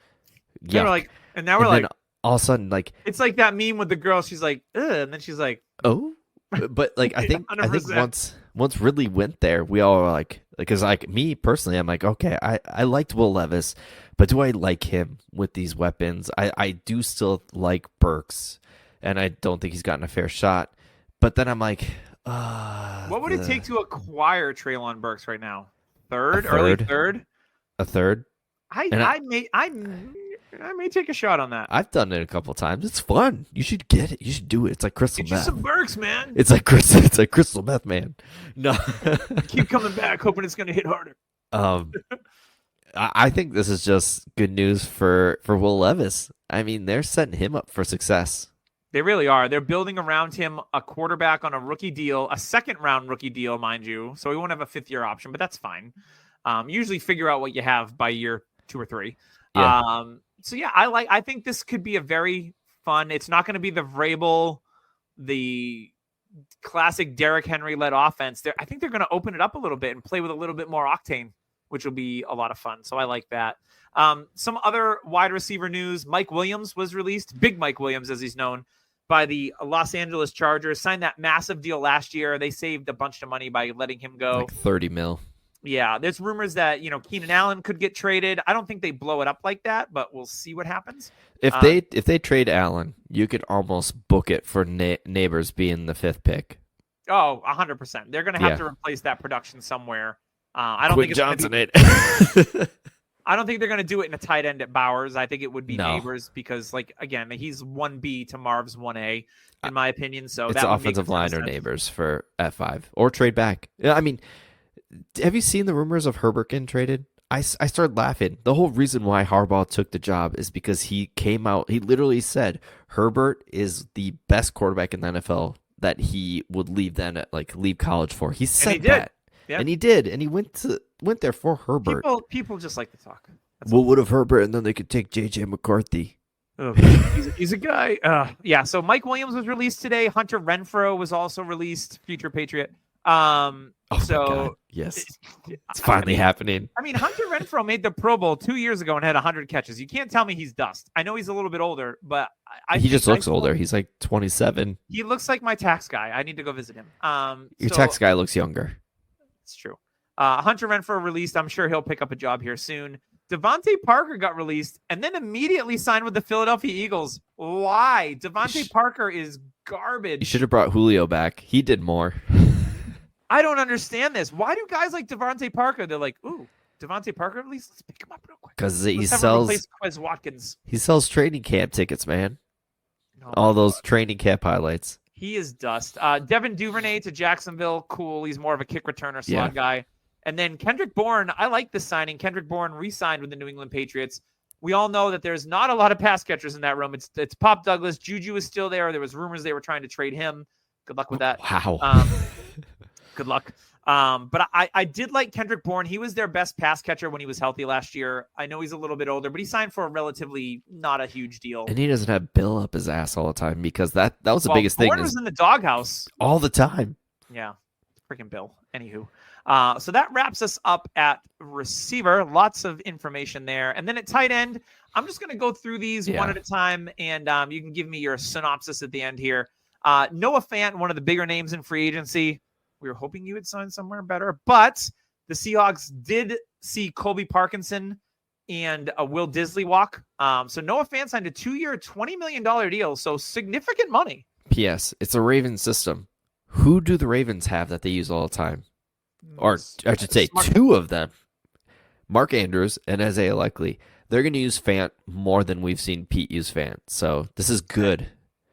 Yeah. And now we're like, all of a sudden, it's like that meme with the girl. She's like, ugh, and then she's like, oh. But I think once Ridley went there, we all were like, because me personally, I'm like, okay, I liked Will Levis, but do I like him with these weapons? I do still like Burks, and I don't think he's gotten a fair shot. But then I'm like, what would it take to acquire Treylon Burks right now? Early third? A third? I may take a shot on that. I've done it a couple times. It's fun. You should get it. You should do it. It's like crystal meth. Get you some Burks, man. It's like crystal meth, man. No. Keep coming back, hoping it's going to hit harder. I think this is just good news for Will Levis. I mean, they're setting him up for success. They really are. They're building around him a quarterback on a rookie deal, a second-round rookie deal, mind you. So he won't have a fifth-year option, but that's fine. Usually figure out what you have by year 2 or 3. Yeah. I think this could be a very fun. It's not going to be the Vrabel, the classic Derrick Henry-led offense. I think they're going to open it up a little bit and play with a little bit more octane, which will be a lot of fun. So I like that. Some other wide receiver news. Mike Williams was released, Big Mike Williams as he's known, by the Los Angeles Chargers. Signed that massive deal last year. They saved a bunch of money by letting him go. Like $30 million. Yeah, there's rumors that, Keenan Allen could get traded. I don't think they blow it up like that, but we'll see what happens. If they trade Allen, you could almost book it for Neighbors being the 5th pick. Oh, 100%. They're going to have to replace that production somewhere. I don't Quinn think Johnson it. I don't think they're going to do it in a tight end at Bowers. I think it would be No. Neighbors because, again, he's 1B to Marv's 1A, in my opinion. So it's that would offensive make a ton of line or sense. Neighbors for F5 or trade back. Yeah, I mean, have you seen the rumors of Herbert getting traded? I started laughing. The whole reason why Harbaugh took the job is because he came out. He literally said Herbert is the best quarterback in the NFL that he would leave college for. He said that, and he did, and he went there for Herbert. People just like to talk. What would have Herbert, and then they could take J.J. McCarthy. Oh, he's a guy. Yeah. So Mike Williams was released today. Hunter Renfrow was also released. Future Patriot. Oh my So God. Yes, it's finally happening. I mean, Hunter Renfrow made the Pro Bowl 2 years ago and had 100 catches. You can't tell me he's dust. I know he's a little bit older, but He just looks older. He's like 27. He looks like my tax guy. I need to go visit him. Your tax guy looks younger. It's true. Hunter Renfrow released. I'm sure he'll pick up a job here soon. Devontae Parker got released and then immediately signed with the Philadelphia Eagles. Why? Devontae Parker is garbage. You should have brought Julio back. He did more. I don't understand this. Why do guys like Devontae Parker? They're like, ooh, Devontae Parker released. Let's pick him up real quick. Because he sells. Quez Watkins. He sells training camp tickets, man. Oh all those training camp highlights. He is dust. Devin Duvernay to Jacksonville. Cool. He's more of a kick returner slot guy. And then Kendrick Bourne. I like this signing. Kendrick Bourne re-signed with the New England Patriots. We all know that there's not a lot of pass catchers in that room. It's Pop Douglas. Juju is still there. There was rumors they were trying to trade him. Good luck with that. Wow. Good luck. But I did like Kendrick Bourne. He was their best pass catcher when he was healthy last year. I know he's a little bit older, but he signed for a relatively not a huge deal. And he doesn't have Bill up his ass all the time because that was the biggest thing. Bourne was in the doghouse all the time. Yeah, freaking Bill. Anywho, so that wraps us up at receiver. Lots of information there, and then at tight end, I'm just going to go through these one at a time, and you can give me your synopsis at the end here. Noah Fant, one of the bigger names in free agency. We were hoping you would sign somewhere better, but the Seahawks did see Colby Parkinson and Will Disley walk. So Noah Fant signed a 2-year, $20 million deal. So significant money. P.S. It's a Ravens system. Who do the Ravens have that they use all the time? Or I should say two of them. Mark Andrews and Isaiah Likely. They're going to use Fant more than we've seen Pete use Fant. So this is good.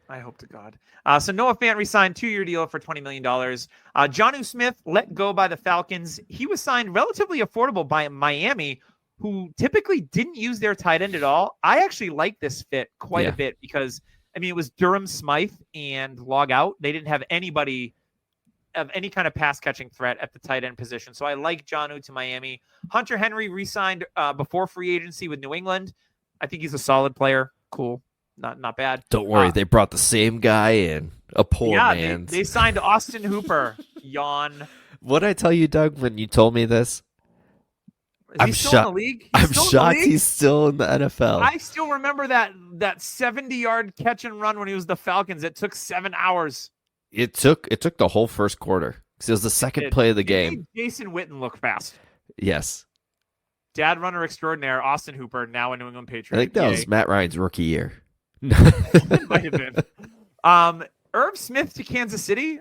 I hope to God. So Noah Fant re-signed 2-year deal for $20 million. Jonnu Smith let go by the Falcons. He was signed relatively affordable by Miami, who typically didn't use their tight end at all. I actually like this fit quite a bit because, I mean, it was Durham Smythe and log out. They didn't have anybody of any kind of pass-catching threat at the tight end position. So I like Jonnu to Miami. Hunter Henry re-signed before free agency with New England. I think he's a solid player. Cool. Not bad. Don't worry, they brought the same guy in. A poor man. They signed Austin Hooper. Yawn. What did I tell you, Doug, when you told me this? Is he still in the league? I'm shocked he's still in the NFL. I still remember that 70-yard catch and run when he was the Falcons. It took 7 hours. It took the whole first quarter because it was the second play of the game. Jason Witten looked fast. Yes. Dad runner extraordinaire, Austin Hooper, now a New England Patriot. I think that was Matt Ryan's rookie year. It might have been. Irv Smith to Kansas City.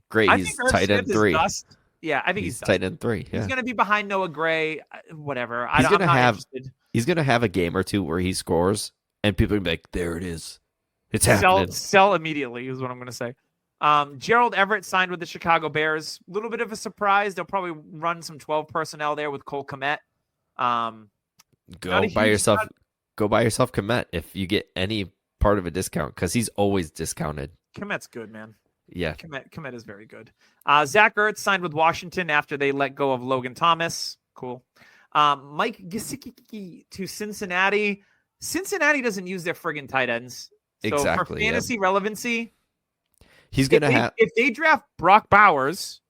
Great. He's tight end 3. Yeah, I think he's tight end 3. Yeah. He's going to be behind Noah Gray. Whatever. He's going to have a game or two where he scores, and people are going to be like, there it is. It's happening. Sell immediately is what I'm going to say. Gerald Everett signed with the Chicago Bears. A little bit of a surprise. They'll probably run some 12 personnel there with Cole Kmet. Go buy yourself Kmet if you get any part of a discount because he's always discounted. Kmet's good, man. Yeah. Kmet is very good. Zach Ertz signed with Washington after they let go of Logan Thomas. Cool. Mike Gesicki to Cincinnati. Cincinnati doesn't use their friggin' tight ends. So exactly. For fantasy relevancy, he's going to have. If they draft Brock Bowers,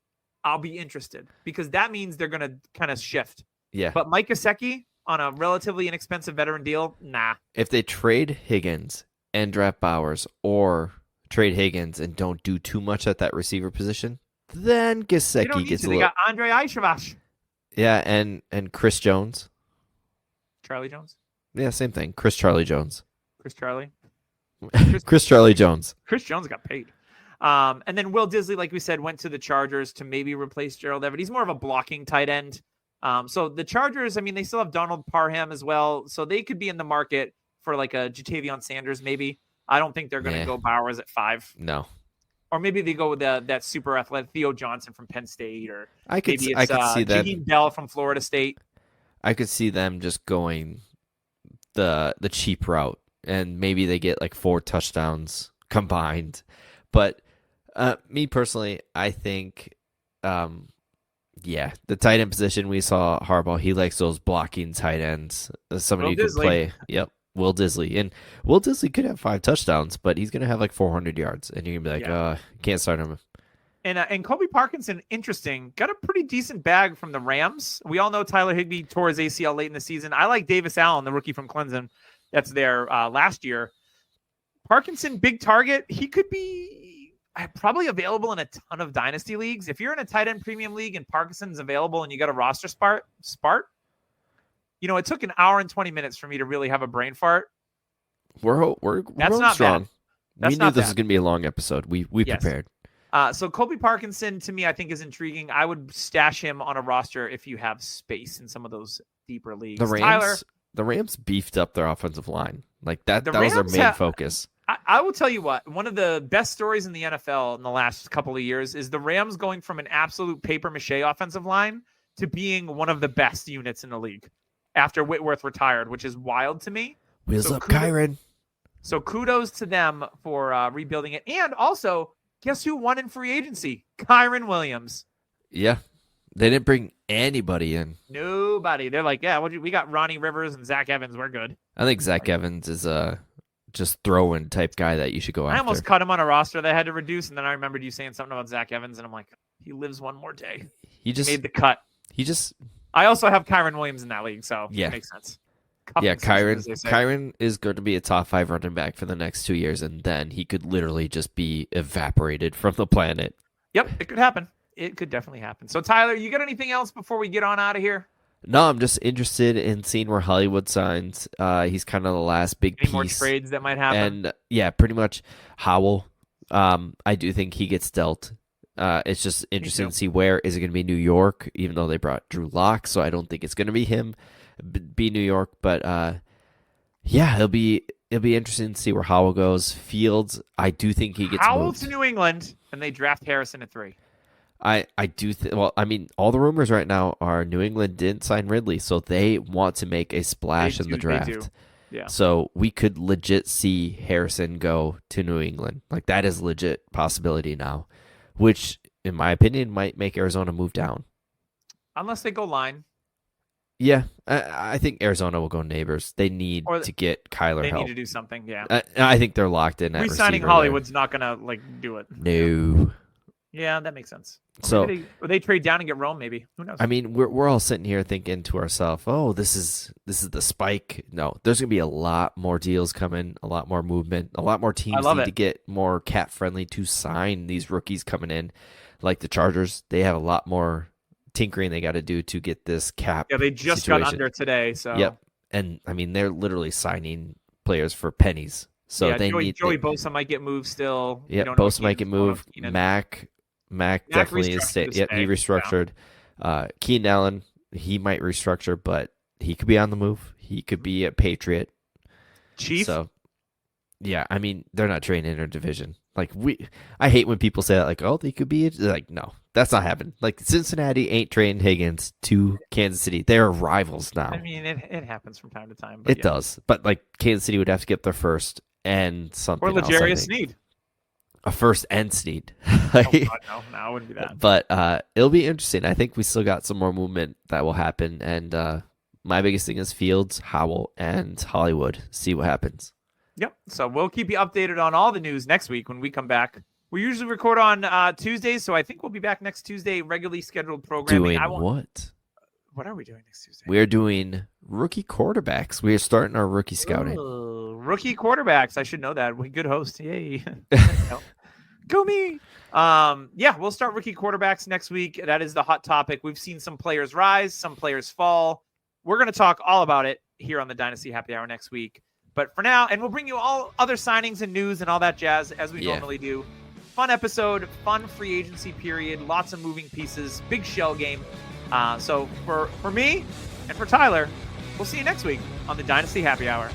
I'll be interested because that means they're going to kind of shift. Yeah. But Mike Gesicki on a relatively inexpensive veteran deal, nah. If they trade Higgins and draft Bowers or trade Higgins and don't do too much at that receiver position, then Gesicki gets a little. They got Andre Ishavash. Yeah, and Chris Jones. Charlie Jones? Yeah, same thing. Chris Charlie Jones. Chris Charlie Jones. Chris Jones got paid. And then Will Disley, like we said, went to the Chargers to maybe replace Gerald Everett. He's more of a blocking tight end. So the Chargers, I mean, they still have Donald Parham as well. So they could be in the market for like a Jatavion Sanders, maybe. I don't think they're going to go Bowers at 5. No. Or maybe they go with that super athletic Theo Johnson from Penn State, or I could see that. Jaheim Bell from Florida State. I could see them just going the cheap route, and maybe they get like 4 touchdowns combined. But me personally, I think, the tight end position we saw Harbaugh. He likes those blocking tight ends. Somebody who can play. Yep. Will Disley. And Will Disley could have 5 touchdowns, but he's going to have like 400 yards. And you're going to be like, can't start him. And Kobe Parkinson, interesting, got a pretty decent bag from the Rams. We all know Tyler Higbee tore his ACL late in the season. I like Davis Allen, the rookie from Clemson that's there last year. Parkinson, big target. He could be probably available in a ton of dynasty leagues. If you're in a tight end premium league and Parkinson's available and you got a roster spart, it took an hour and 20 minutes for me to really have a brain fart. We're That's not strong. Bad. We knew this was going to be a long episode. We prepared. So Kobe Parkinson, to me, I think is intriguing. I would stash him on a roster if you have space in some of those deeper leagues. The Rams beefed up their offensive line. Like that was their main focus. I will tell you what, one of the best stories in the NFL in the last couple of years is the Rams going from an absolute papier-mâché offensive line to being one of the best units in the league after Whitworth retired, which is wild to me. Wheels up, Kyron. So kudos to them for rebuilding it. And also, guess who won in free agency? Kyron Williams. Yeah. They didn't bring anybody in. Nobody. They're like, we got Ronnie Rivers and Zach Evans. We're good. I think Zach Evans is just throw-in type guy that you should go after. I almost cut him on a roster that had to reduce, and then I remembered you saying something about Zach Evans, and I'm like, he lives one more day. He made the cut. I also have Kyron Williams in that league, so it makes sense. Kyron is going to be a top 5 running back for the next 2 years, and then he could literally just be evaporated from the planet. Yep, it could happen. It could definitely happen. So, Tyler, you got anything else before we get on out of here? No, I'm just interested in seeing where Hollywood signs. He's kind of the last big piece. Any more trades that might happen? And, pretty much Howell. I do think he gets dealt. It's just interesting to see where. Is it going to be New York, even though they brought Drew Lock, so I don't think it's going to be him. Be New York, but it'll be interesting to see where Howell goes. Fields, I do think he gets Howell moved to New England, and they draft Harrison at 3. I do think. Well, I mean, all the rumors right now are New England didn't sign Ridley, so they want to make a splash in the draft. They do. Yeah. So we could legit see Harrison go to New England. Like that is legit possibility now, which in my opinion might make Arizona move down. Unless they go line. Yeah, I think Arizona will go neighbors. They need to get Kyler help. They need to do something, yeah. I think they're locked in at receiver. Re-signing Hollywood's not going to do it. No. Yeah, that makes sense. So they trade down and get Rome, maybe. Who knows? I mean, we're all sitting here thinking to ourselves, "Oh, this is the spike." No, there's going to be a lot more deals coming, a lot more movement, a lot more teams need to get more cap friendly to sign these rookies coming in. Like the Chargers, they have a lot more tinkering they got to do to get this cap. Yeah, they just got under today. So yep, and I mean they're literally signing players for pennies. So Joey Bosa might get moved still. Yeah, Bosa might get moved. Mac definitely is staying. Yep, he restructured. Yeah. Keenan Allen, he might restructure, but he could be on the move. He could be a Patriot. Chief. So, yeah, I mean, they're not trading interdivision. I hate when people say that, like, oh, they could be. Like, no, that's not happening. Like, Cincinnati ain't trading Higgins to Kansas City. They're rivals now. I mean, it happens from time to time. It does. But, Kansas City would have to get their first and something else. Or L'Jarius Sneed. A first and Sneed. Oh, God, no, I wouldn't be that. But it'll be interesting. I think we still got some more movement that will happen. And my biggest thing is Fields, Howell, and Hollywood. See what happens. Yep. So we'll keep you updated on all the news next week when we come back. We usually record on Tuesdays, so I think we'll be back next Tuesday, regularly scheduled programming. Doing what? What are we doing next Tuesday? We're doing rookie quarterbacks. We are starting our rookie scouting. Rookie quarterbacks. I should know that. Good host. Yay. Go me. We'll start rookie quarterbacks next week. That is the hot topic. We've seen some players rise, some players fall. We're going to talk all about it here on the Dynasty Happy Hour next week. But for now, and we'll bring you all other signings and news and all that jazz as we normally do. Fun episode, fun free agency period, lots of moving pieces, big shell game. So for me and for Tyler, we'll see you next week on the Dynasty Happy Hour.